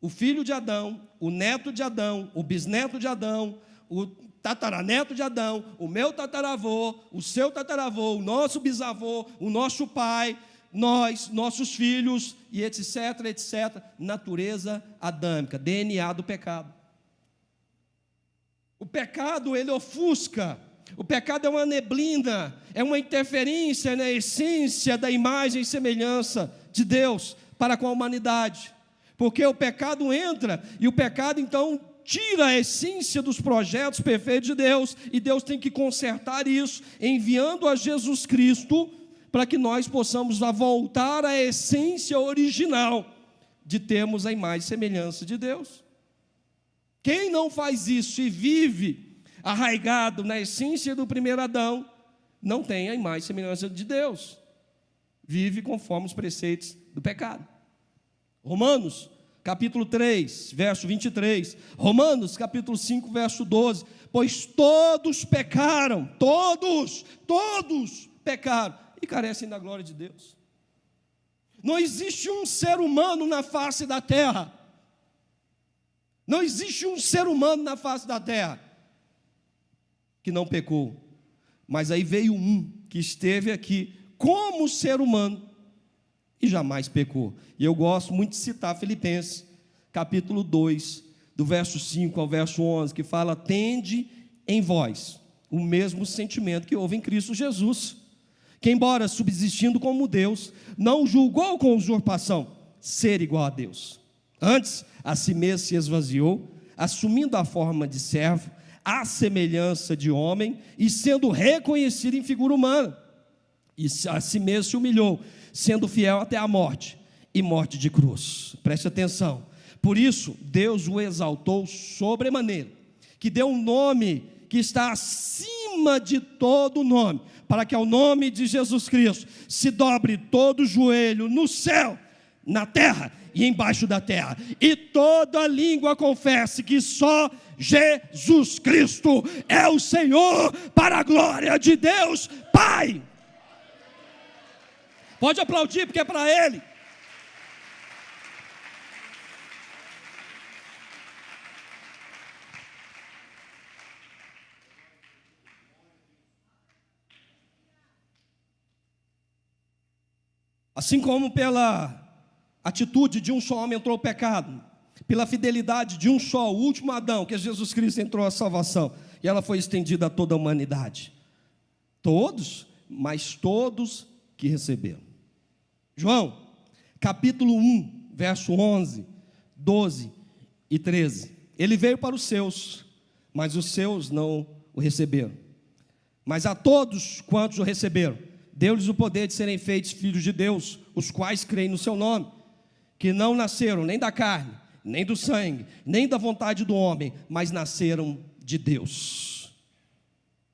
A: O filho de Adão, o neto de Adão, o bisneto de Adão, o tataraneto de Adão, o meu tataravô, o seu tataravô, o nosso bisavô, o nosso pai, nós, nossos filhos, e etc, etc. Natureza adâmica, DNA do pecado. O pecado, ele ofusca. O pecado é uma neblina, é uma interferência na essência da imagem e semelhança de Deus para com a humanidade. Porque o pecado entra, e o pecado então tira a essência dos projetos perfeitos de Deus, e Deus tem que consertar isso, enviando a Jesus Cristo, para que nós possamos voltar à essência original, de termos a imagem e semelhança de Deus. Quem não faz isso e vive arraigado na essência do primeiro Adão, não tem a imagem e semelhança de Deus, vive conforme os preceitos do pecado. Romanos, capítulo 3, verso 23. Romanos, capítulo 5, verso 12. Pois todos pecaram, todos pecaram e carecem da glória de Deus. Não existe um ser humano na face da terra. Não existe um ser humano na face da terra que não pecou. Mas aí veio um que esteve aqui como ser humano e jamais pecou. E eu gosto muito de citar Filipenses, capítulo 2, do verso 5 ao verso 11, que fala: tende em vós o mesmo sentimento que houve em Cristo Jesus, que embora subsistindo como Deus, não julgou com usurpação ser igual a Deus. Antes, a si mesmo se esvaziou, assumindo a forma de servo, à semelhança de homem, e sendo reconhecido em figura humana, e a si mesmo se humilhou, sendo fiel até a morte, e morte de cruz. Preste atenção. Por isso, Deus o exaltou sobremaneira, que deu um nome que está acima de todo nome, para que ao nome de Jesus Cristo se dobre todo o joelho no céu, na terra e embaixo da terra, e toda língua confesse que só Jesus Cristo é o Senhor, para a glória de Deus Pai. Pode aplaudir, porque é para Ele. Assim como pela atitude de um só homem entrou o pecado, pela fidelidade de um só, o último Adão, que é Jesus Cristo, entrou a salvação, e ela foi estendida a toda a humanidade. Todos, mas todos que receberam. João, capítulo 1, verso 11, 12 e 13. Ele veio para os seus, mas os seus não o receberam. Mas a todos quantos o receberam, deu-lhes o poder de serem feitos filhos de Deus, os quais creem no seu nome, que não nasceram nem da carne, nem do sangue, nem da vontade do homem, mas nasceram de Deus.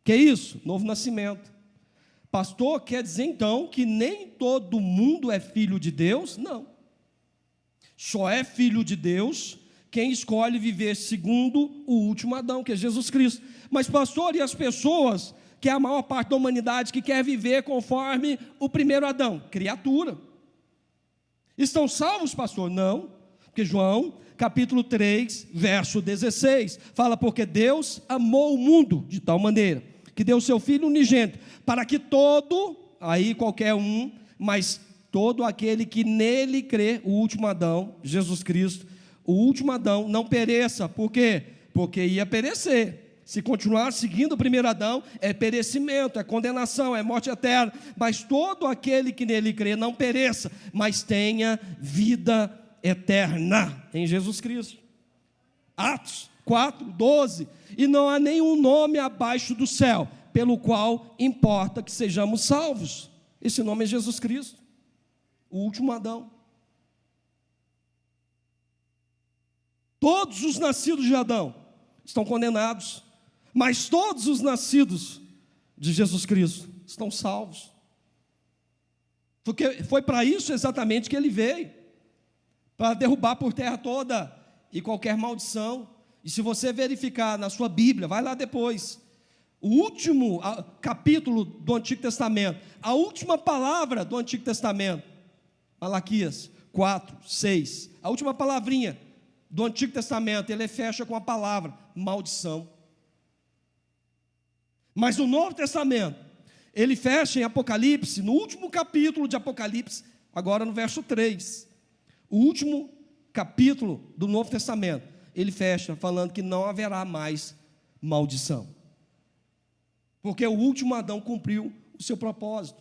A: Que é isso? Novo nascimento. Pastor, quer dizer então que nem todo mundo é filho de Deus? Não. Só é filho de Deus quem escolhe viver segundo o último Adão, que é Jesus Cristo. Mas pastor, e as pessoas, que é a maior parte da humanidade, que quer viver conforme o primeiro Adão? Criatura. Estão salvos, pastor? Não. Porque João, capítulo 3, verso 16, fala: porque Deus amou o mundo de tal maneira, que deu o seu Filho unigênito, para que todo, aí qualquer um, mas todo aquele que nele crê, o último Adão, Jesus Cristo, o último Adão, não pereça. Por quê? Porque ia perecer. Se continuar seguindo o primeiro Adão, é perecimento, é condenação, é morte eterna. Mas todo aquele que nele crê não pereça, mas tenha vida eterna em Jesus Cristo. Atos 4, 12. E não há nenhum nome abaixo do céu pelo qual importa que sejamos salvos. Esse nome é Jesus Cristo, o último Adão. Todos os nascidos de Adão estão condenados, mas todos os nascidos de Jesus Cristo estão salvos. Porque foi para isso exatamente que ele veio, para derrubar por terra toda e qualquer maldição. E se você verificar na sua Bíblia, vai lá depois, o último capítulo do Antigo Testamento, a última palavra do Antigo Testamento, Malaquias 4, 6, a última palavrinha do Antigo Testamento, ele fecha com a palavra maldição. Mas o Novo Testamento, ele fecha em Apocalipse, no último capítulo de Apocalipse, agora no verso 3, o último capítulo do Novo Testamento, ele fecha falando que não haverá mais maldição, porque o último Adão cumpriu o seu propósito.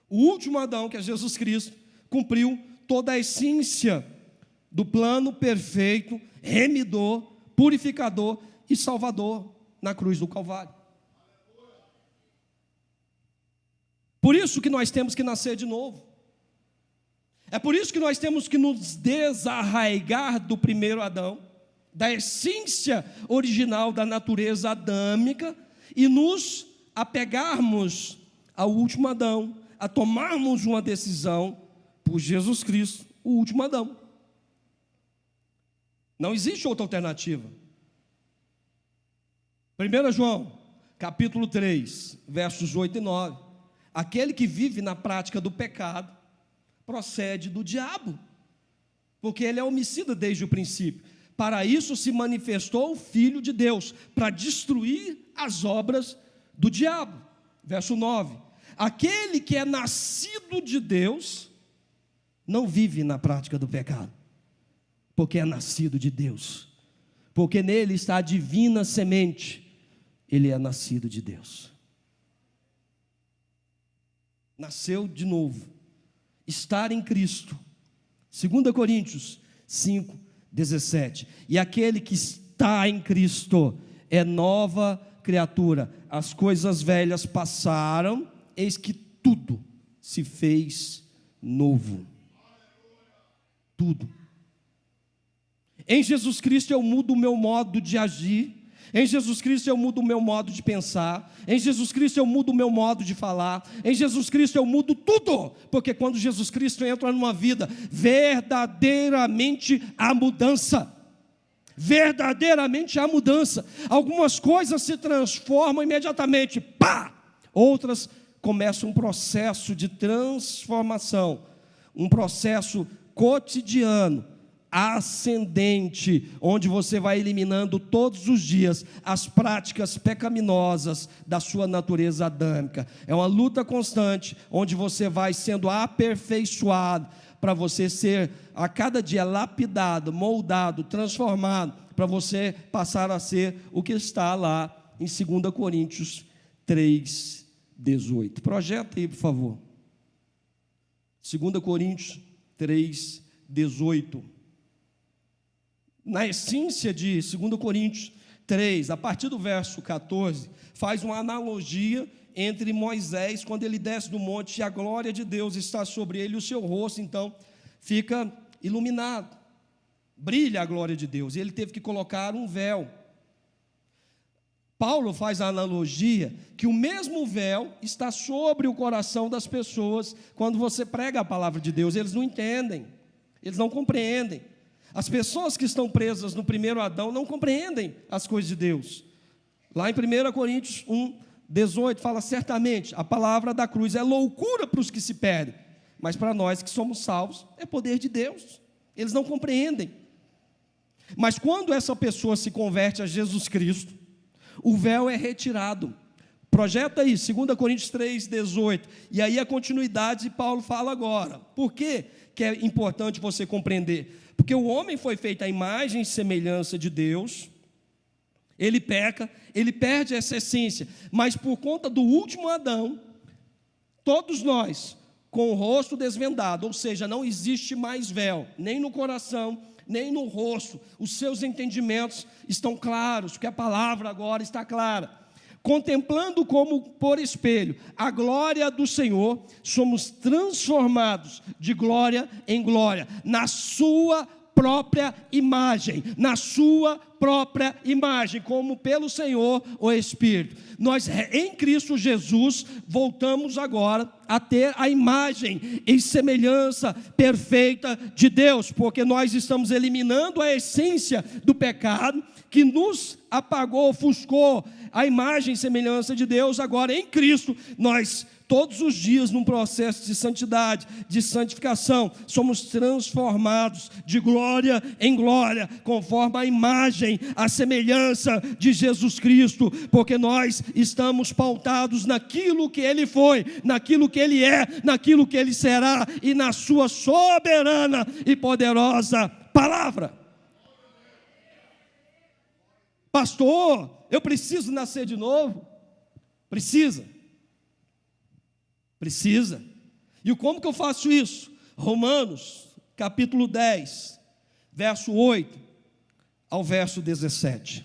A: O último Adão, que é Jesus Cristo, cumpriu toda a essência do plano perfeito, remidor, purificador e salvador na cruz do Calvário. Por isso que nós temos que nascer de novo. É por isso que nós temos que nos desarraigar do primeiro Adão, da essência original da natureza adâmica, e nos apegarmos ao último Adão, a tomarmos uma decisão por Jesus Cristo, o último Adão. Não existe outra alternativa. 1 João, capítulo 3, versos 8 e 9. Aquele que vive na prática do pecado procede do diabo, porque ele é homicida desde o princípio. Para isso se manifestou o Filho de Deus, para destruir as obras do diabo. Verso 9. Aquele que é nascido de Deus não vive na prática do pecado, porque é nascido de Deus, porque nele está a divina semente. Ele é nascido de Deus, nasceu de novo, estar em Cristo. 2 Coríntios 5, 17. E aquele que está em Cristo é nova criatura. As coisas velhas passaram, eis que tudo se fez novo. Tudo. Em Jesus Cristo eu mudo o meu modo de agir. Em Jesus Cristo eu mudo o meu modo de pensar. Em Jesus Cristo eu mudo o meu modo de falar. Em Jesus Cristo eu mudo tudo. Porque quando Jesus Cristo entra numa vida, verdadeiramente há mudança. Verdadeiramente há mudança. Algumas coisas se transformam imediatamente, pá! Outras começam um processo de transformação, um processo cotidiano, ascendente, onde você vai eliminando todos os dias as práticas pecaminosas da sua natureza adâmica. É uma luta constante, onde você vai sendo aperfeiçoado, para você ser a cada dia lapidado, moldado, transformado, para você passar a ser o que está lá em 2 Coríntios 3, 18. Projeta aí, por favor. 2 Coríntios 3, 18. Na essência de 2 Coríntios 3, a partir do verso 14, faz uma analogia entre Moisés, quando ele desce do monte e a glória de Deus está sobre ele, o seu rosto então fica iluminado, brilha a glória de Deus, e ele teve que colocar um véu. Paulo faz a analogia que o mesmo véu está sobre o coração das pessoas quando você prega a palavra de Deus. Eles não entendem, eles não compreendem. As pessoas que estão presas no primeiro Adão não compreendem as coisas de Deus. Lá em 1 Coríntios 1, 18 fala: certamente a palavra da cruz é loucura para os que se perdem, mas para nós que somos salvos é poder de Deus. Eles não compreendem. Mas quando essa pessoa se converte a Jesus Cristo, o véu é retirado. Projeta aí, 2 Coríntios 3, 18. E aí a continuidade de Paulo fala agora. Por que é importante você compreender? Porque o homem foi feito à imagem e semelhança de Deus. Ele peca, ele perde essa essência. Mas por conta do último Adão, todos nós, com o rosto desvendado, ou seja, não existe mais véu, nem no coração, nem no rosto. Os seus entendimentos estão claros, porque a palavra agora está clara.
B: contemplando como por espelho a glória do Senhor, somos transformados de glória em glória, na sua própria imagem, como pelo Senhor o Espírito. Nós em Cristo Jesus voltamos agora a ter a imagem e semelhança perfeita de Deus, porque nós estamos eliminando a essência do pecado que nos apagou, ofuscou a imagem e semelhança de Deus. Agora em Cristo nós todos os dias, num processo de santidade, de santificação, somos transformados de glória em glória, conforme a imagem, a semelhança de Jesus Cristo, porque nós estamos pautados naquilo que Ele foi, naquilo que Ele é, naquilo que Ele será, e na sua soberana e poderosa palavra. Pastor, eu preciso nascer de novo? Precisa. E como que eu faço isso? Romanos, capítulo 10, verso 8 ao verso 17.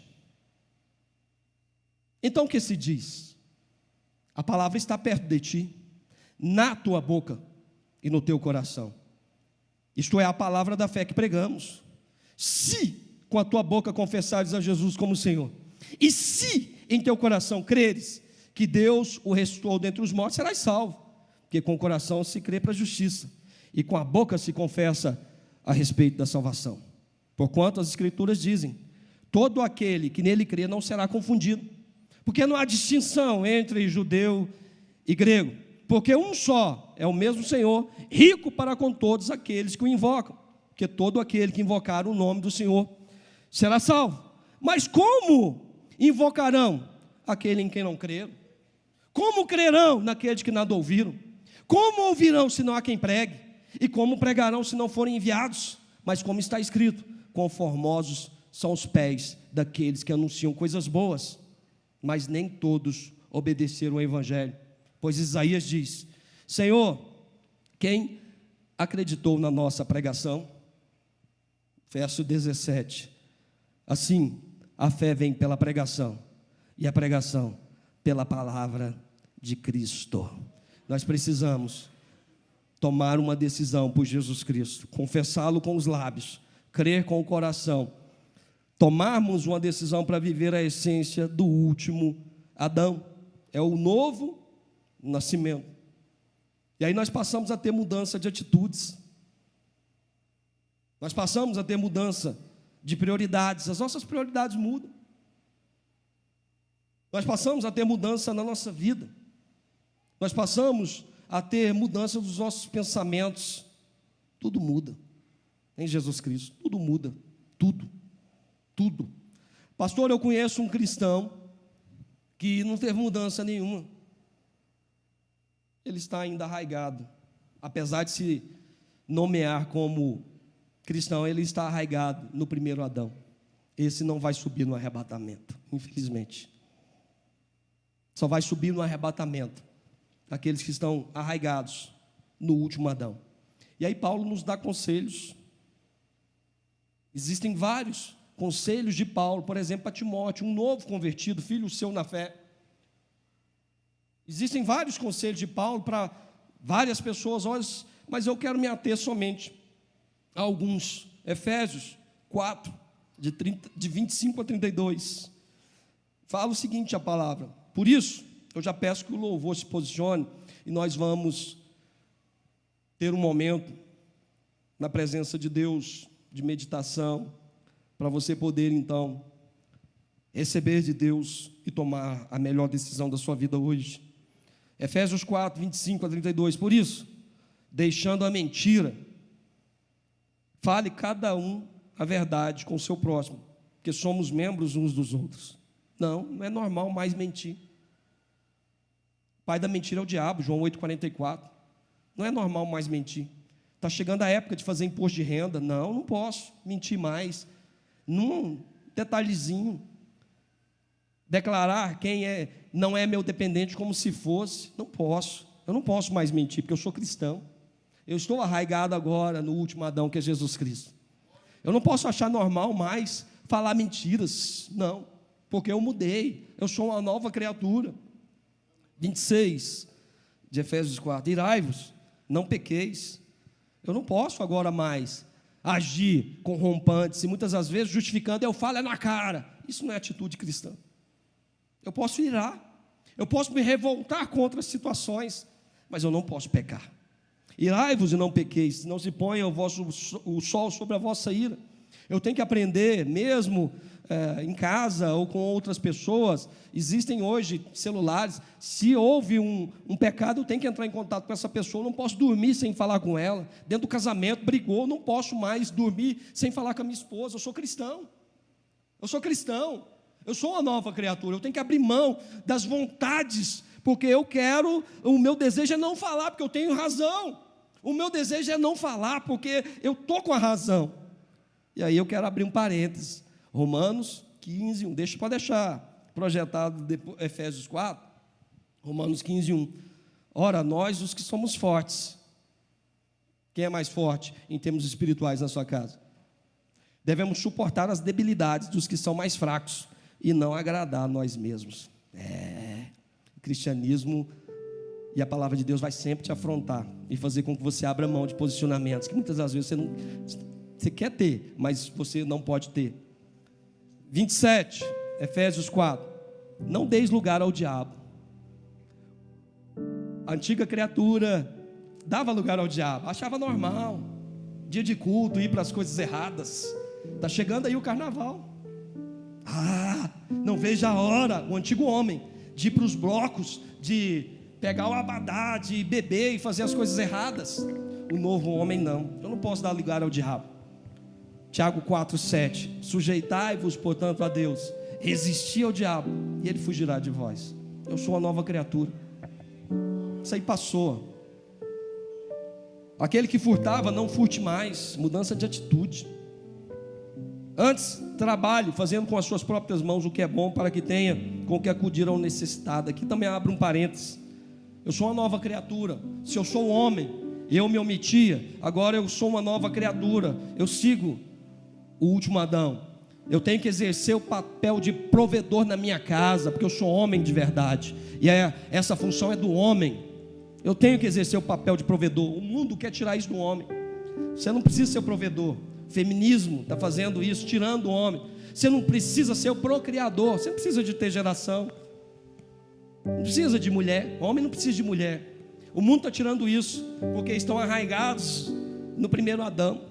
B: Então o que se diz? A palavra está perto de ti, na tua boca e no teu coração. Isto é a palavra da fé que pregamos. Se com a tua boca confessares a Jesus como Senhor, e se em teu coração creres que Deus o ressuscitou dentre os mortos, serás salvo. Porque com o coração se crê para a justiça, e com a boca se confessa a respeito da salvação. Porquanto as Escrituras dizem: todo aquele que nele crê não será confundido, porque não há distinção entre judeu e grego, porque um só é o mesmo Senhor, rico para com todos aqueles que o invocam, porque todo aquele que invocar o nome do Senhor será salvo. Mas como invocarão aquele em quem não creram? Como crerão naqueles que nada ouviram? Como ouvirão se não há quem pregue? E como pregarão se não forem enviados? Mas como está escrito: quão formosos são os pés daqueles que anunciam coisas boas. Mas nem todos obedeceram ao evangelho. Pois Isaías diz: Senhor, quem acreditou na nossa pregação? Verso 17. Assim, a fé vem pela pregação, e a pregação pela palavra de Cristo. Nós precisamos tomar uma decisão por Jesus Cristo, confessá-lo com os lábios, crer com o coração, tomarmos uma decisão para viver a essência do último Adão. É o novo nascimento. E aí nós passamos a ter mudança de atitudes, nós passamos a ter mudança de prioridades, as nossas prioridades mudam, nós passamos a ter mudança na nossa vida, nós passamos a ter mudança dos nossos pensamentos. Tudo muda em Jesus Cristo, tudo muda, tudo. Pastor, eu conheço um cristão que não teve mudança nenhuma, ele está ainda arraigado, apesar de se nomear como cristão, ele está arraigado no primeiro Adão. Esse não vai subir no arrebatamento, infelizmente. Só vai subir no arrebatamento aqueles que estão arraigados no último Adão. E aí Paulo nos dá conselhos. Existem vários conselhos de Paulo, por exemplo, para Timóteo, um novo convertido, filho seu na fé. Existem vários conselhos de Paulo para várias pessoas, mas eu quero me ater somente a alguns. Efésios 4, de 25 a 32. Fala o seguinte a palavra: por isso, eu já peço que o louvor se posicione e nós vamos ter um momento na presença de Deus, de meditação, para você poder então receber de Deus e tomar a melhor decisão da sua vida hoje. Efésios 4, 25 a 32. Por isso, deixando a mentira, fale cada um a verdade com o seu próximo, porque somos membros uns dos outros. Não é normal mais mentir. O pai da mentira é o diabo, João 8,44. Não é normal mais mentir. Está chegando a época de fazer imposto de renda. Não posso mentir mais. Num detalhezinho. Declarar quem não é meu dependente como se fosse. Não posso. Eu não posso mais mentir, porque eu sou cristão. Eu estou arraigado agora no último Adão, que é Jesus Cristo. Eu não posso achar normal mais falar mentiras. Não. porque eu mudei, eu sou uma nova criatura. 26 de Efésios 4, irai-vos, não pequeis. Eu não posso agora mais agir com rompantes, e muitas das vezes justificando, eu falo na cara. Isso não é atitude cristã. Eu posso irar, eu posso me revoltar contra as situações, mas eu não posso pecar. Irai-vos e não pequeis, não se ponha o sol sobre a vossa ira. Eu tenho que aprender, mesmo em casa ou com outras pessoas. Existem hoje celulares. Se houve um pecado, eu tenho que entrar em contato com essa pessoa. Eu não posso dormir sem falar com ela. Dentro do casamento, brigou, eu não posso mais dormir sem falar com a minha esposa. Eu sou cristão. Eu sou cristão. Eu sou uma nova criatura. Eu tenho que abrir mão das vontades, porque eu quero, o meu desejo é não falar, porque eu tenho razão. O meu desejo é não falar, porque eu estou com a razão. E aí eu quero abrir um parênteses. Romanos 15, 1. Pode deixar projetado depois, Efésios 4. Romanos 15, 1. Ora, nós os que somos fortes. Quem é mais forte em termos espirituais na sua casa? Devemos suportar as debilidades dos que são mais fracos e não agradar a nós mesmos. O cristianismo e a palavra de Deus vai sempre te afrontar e fazer com que você abra mão de posicionamentos que muitas das vezes você quer ter, mas você não pode ter. 27, Efésios 4. Não deis lugar ao diabo. A antiga criatura dava lugar ao diabo, achava normal, dia de culto, ir para as coisas erradas. Está chegando aí o carnaval. Não vejo a hora, o antigo homem, de ir para os blocos, de pegar o abadá, de beber e fazer as coisas erradas. O novo homem não. Eu não posso dar lugar ao diabo. Tiago 4, 7. Sujeitai-vos, portanto, a Deus. Resisti ao diabo e ele fugirá de vós. Eu sou uma nova criatura. Isso aí passou. Aquele que furtava, não furte mais. Mudança de atitude. Antes, trabalhe fazendo com as suas próprias mãos o que é bom, para que tenha com que acudir ao necessitado. Aqui também abro um parênteses. Eu sou uma nova criatura. Se eu sou homem, eu me omitia, agora eu sou uma nova criatura. Eu sigo o último Adão. Eu tenho que exercer o papel de provedor na minha casa, porque eu sou homem de verdade, e essa função é do homem. Eu tenho que exercer o papel de provedor. O mundo quer tirar isso do homem. Você não precisa ser o provedor. O feminismo está fazendo isso, tirando o homem. Você não precisa ser o procriador. Você não precisa de ter geração. Não precisa de mulher. O homem não precisa de mulher. O mundo está tirando isso, porque estão arraigados no primeiro Adão.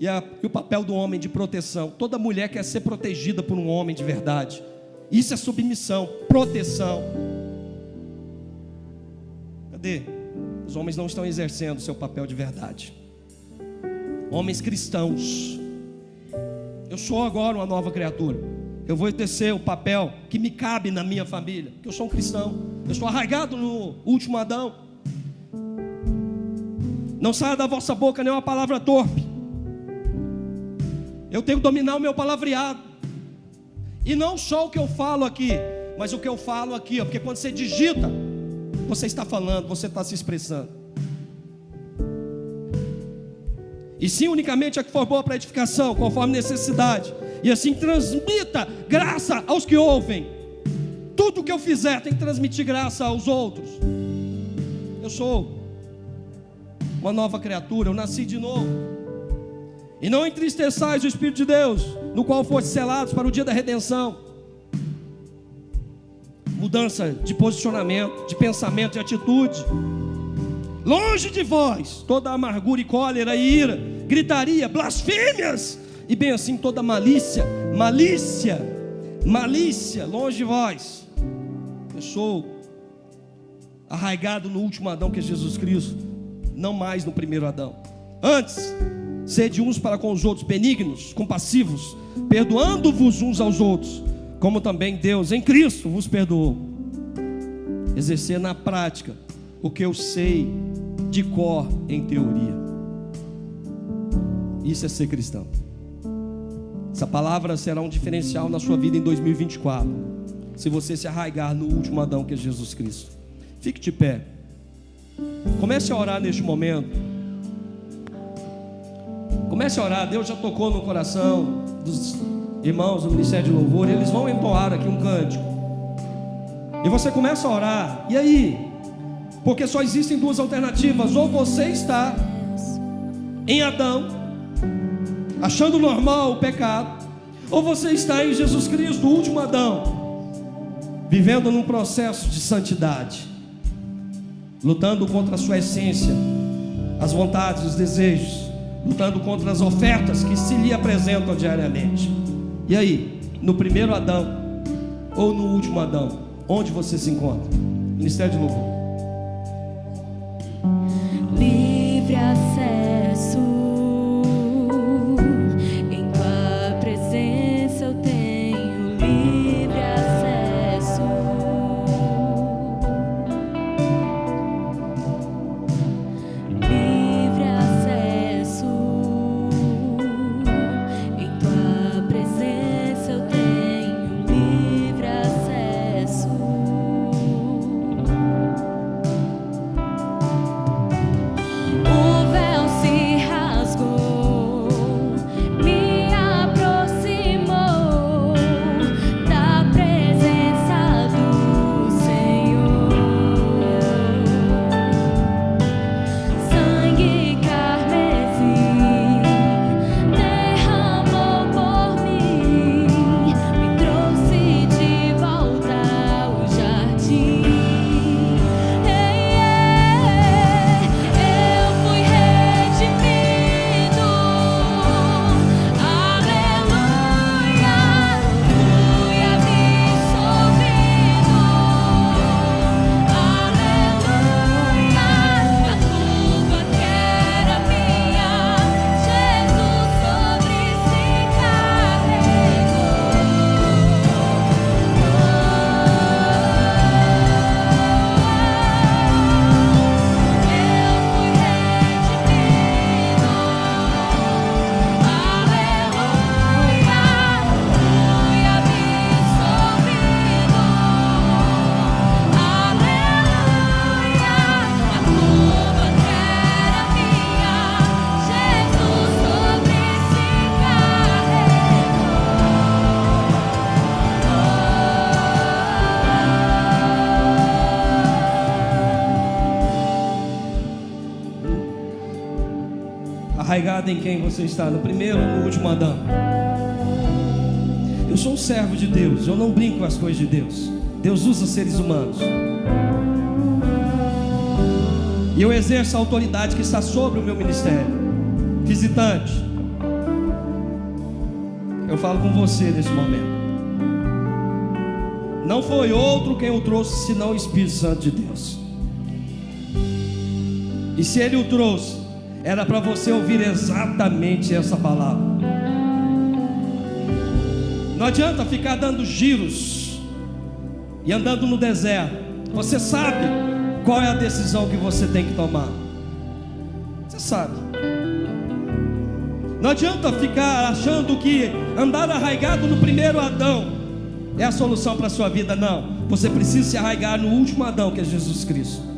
B: E o papel do homem de proteção. Toda mulher quer ser protegida por um homem de verdade. Isso é submissão, proteção. Cadê? Os homens não estão exercendo o seu papel de verdade. Homens cristãos. Eu sou agora uma nova criatura. Eu vou exercer o papel que me cabe na minha família, porque eu sou um cristão. Eu estou arraigado no último Adão. Não saia da vossa boca nenhuma palavra torpe. Eu tenho que dominar o meu palavreado. E não só o que eu falo aqui, mas o que eu falo aqui, porque quando você digita, você está falando, você está se expressando. E sim, unicamente a que for boa para edificação, conforme necessidade. E assim transmita graça aos que ouvem. Tudo que eu fizer tem que transmitir graça aos outros. Eu sou uma nova criatura, eu nasci de novo. E não entristeçais o Espírito de Deus, no qual foste selados para o dia da redenção. Mudança de posicionamento, de pensamento e atitude. Longe de vós toda amargura e cólera e ira, gritaria, blasfêmias, e bem assim toda malícia, longe de vós. Eu sou arraigado no último Adão, que é Jesus Cristo, não mais no primeiro Adão. Antes, sede uns para com os outros benignos, compassivos, perdoando-vos uns aos outros, como também Deus em Cristo vos perdoou. Exercer na prática o que eu sei de cor em teoria. Isso é ser cristão. Essa palavra será um diferencial na sua vida em 2024, se você se arraigar no último Adão, que é Jesus Cristo. Fique de pé. Comece a orar neste momento. Comece a orar. Deus já tocou no coração irmãos do Ministério de Louvor, eles vão entoar aqui um cântico. E você começa a orar. E aí? Porque só existem duas alternativas: ou você está em Adão, achando normal o pecado, ou você está em Jesus Cristo, o último Adão, vivendo num processo de santidade, lutando contra a sua essência, as vontades, os desejos, lutando contra as ofertas que se lhe apresentam diariamente. E aí, no primeiro Adão ou no último Adão, onde você se encontra? Ministério de Louvor.
C: Livre acesso, em tua presença eu tenho livre acesso. Livre acesso, em tua presença eu tenho livre acesso. O véu se rasgou, me aproximou da presença do Senhor. Sangue carmesim derramou por mim, me trouxe de volta ao jardim. Eu fui redimido, aleluia, fui absolvido, aleluia, a culpa que era minha, Jesus sobre si carregou. Eu fui redimido, aleluia, fui absolvido, aleluia, a culpa que era minha, Jesus sobre si
B: Arraigado em quem você está? No primeiro ou no último Adão? Eu sou um servo de Deus, eu não brinco com as coisas de Deus. Deus usa seres humanos, e eu exerço a autoridade que está sobre o meu ministério. Visitante, eu falo com você nesse momento. Não foi outro quem o trouxe, senão o Espírito Santo de Deus. E se Ele o trouxe, era para você ouvir exatamente essa palavra. Não adianta ficar dando giros e andando no deserto. Você sabe qual é a decisão que você tem que tomar. Você sabe. Não adianta ficar achando que andar arraigado no primeiro Adão é a solução para a sua vida. Não, você precisa se arraigar no último Adão, que é Jesus Cristo.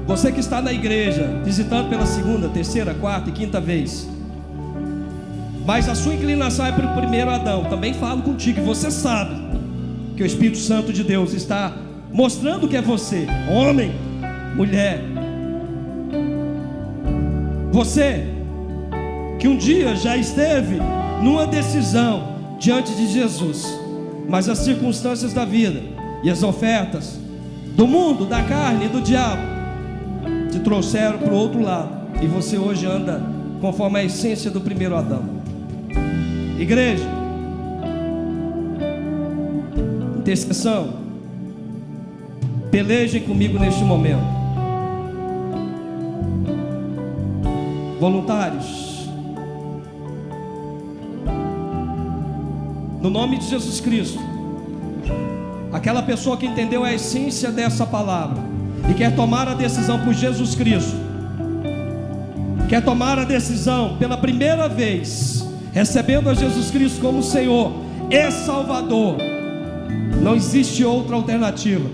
B: Você que está na igreja, visitando pela segunda, terceira, quarta e quinta vez, mas a sua inclinação é para o primeiro Adão, também falo contigo, e você sabe que o Espírito Santo de Deus está mostrando que é você, homem, mulher. Você que um dia já esteve numa decisão diante de Jesus, mas as circunstâncias da vida e as ofertas do mundo, da carne e do diabo te trouxeram para o outro lado, e você hoje anda conforme a essência do primeiro Adão. Igreja, intercessão, pelejem comigo neste momento. Voluntários, no nome de Jesus Cristo, aquela pessoa que entendeu a essência dessa palavra e quer tomar a decisão por Jesus Cristo, quer tomar a decisão pela primeira vez, recebendo a Jesus Cristo como Senhor e Salvador, não existe outra alternativa,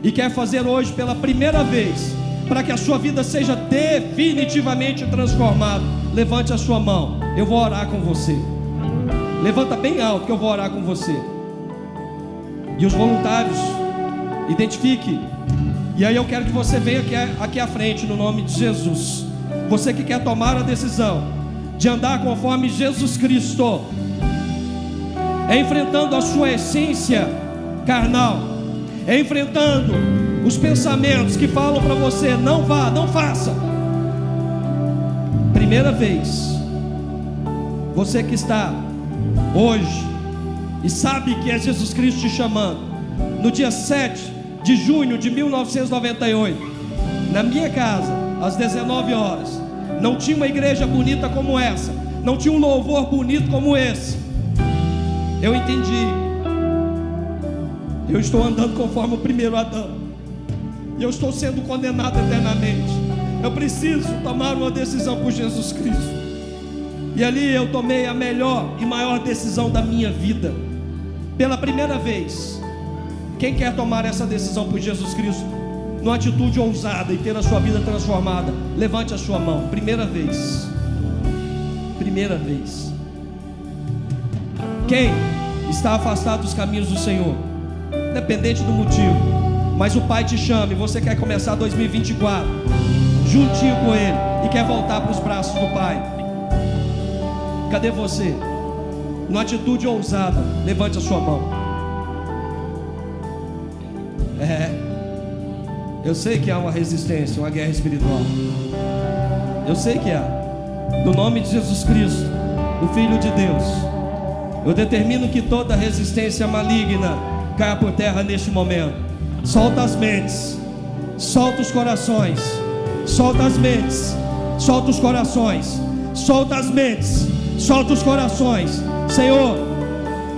B: e quer fazer hoje pela primeira vez, para que a sua vida seja definitivamente transformada, levante a sua mão. Eu vou orar com você. Levanta bem alto que eu vou orar com você. E os voluntários, identifique. E aí eu quero que você venha aqui à frente no nome de Jesus. Você que quer tomar a decisão de andar conforme Jesus Cristo, enfrentando a sua essência carnal, enfrentando os pensamentos que falam para você: não vá, não faça. Primeira vez, você que está hoje e sabe que é Jesus Cristo te chamando, no dia 7 de junho de 1998, na minha casa, às 19 horas, não tinha uma igreja bonita como essa, não tinha um louvor bonito como esse. Eu entendi, eu estou andando conforme o primeiro Adão, e eu estou sendo condenado eternamente. Eu preciso tomar uma decisão por Jesus Cristo. E ali eu tomei a melhor e maior decisão da minha vida. Pela primeira vez, quem quer tomar essa decisão por Jesus Cristo, numa atitude ousada e ter a sua vida transformada, levante a sua mão. Primeira vez. Primeira vez. Quem está afastado dos caminhos do Senhor, independente do motivo, mas o Pai te chama e você quer começar 2024 juntinho com Ele e quer voltar para os braços do Pai. Cadê você? Numa atitude ousada, levante a sua mão. Eu sei que há uma resistência, uma guerra espiritual. Eu sei que há. No nome de Jesus Cristo, o Filho de Deus, eu determino que toda resistência maligna caia por terra neste momento. Solta as mentes, solta os corações, solta as mentes, solta os corações, solta as mentes, solta os corações. Senhor,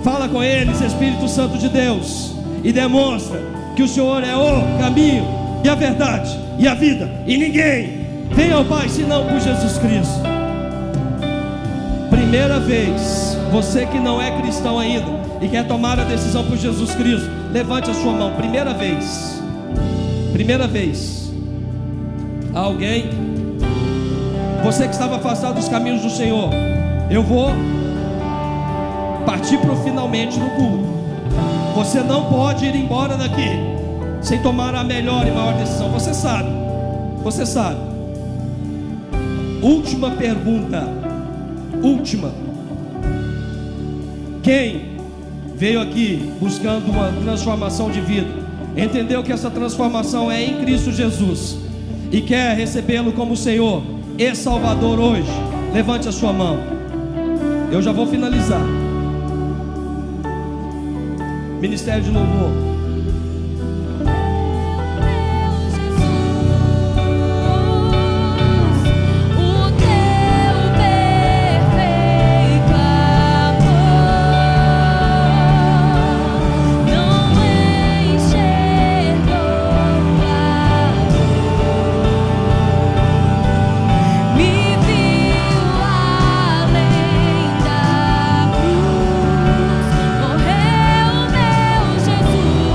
B: fala com eles, Espírito Santo de Deus, e demonstra que o Senhor é o caminho e a verdade e a vida, e ninguém vem ao Pai senão por Jesus Cristo. Primeira vez, você que não é cristão ainda e quer tomar a decisão por Jesus Cristo, levante a sua mão. Primeira vez. Primeira vez. Alguém? Você que estava afastado dos caminhos do Senhor, eu vou partir para o finalmente no culto. Você não pode ir embora daqui sem tomar a melhor e maior decisão. Você sabe. Você sabe. Última pergunta. Última. Quem veio aqui buscando uma transformação de vida, entendeu que essa transformação é em Cristo Jesus e quer recebê-lo como Senhor e Salvador hoje, levante a sua mão. Eu já vou finalizar. Ministério de Louvor.
C: Morreu meu Jesus.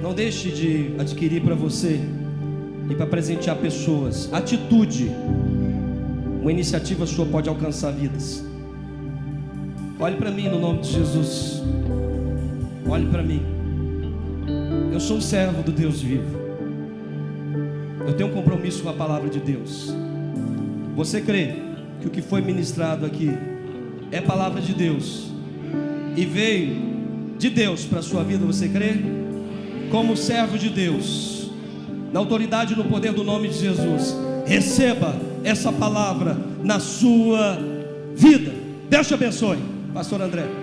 B: Não deixe de adquirir para você e para presentear pessoas. Atitude. Uma iniciativa sua pode alcançar vidas. Olhe para mim no nome de Jesus. Olhe para mim. Eu sou um servo do Deus vivo. Eu tenho um compromisso com a palavra de Deus. Você crê que o que foi ministrado aqui é palavra de Deus e veio de Deus para a sua vida? Você crê? Como servo de Deus, na autoridade e no poder do nome de Jesus, receba essa palavra na sua vida. Deus te abençoe. Pastor André.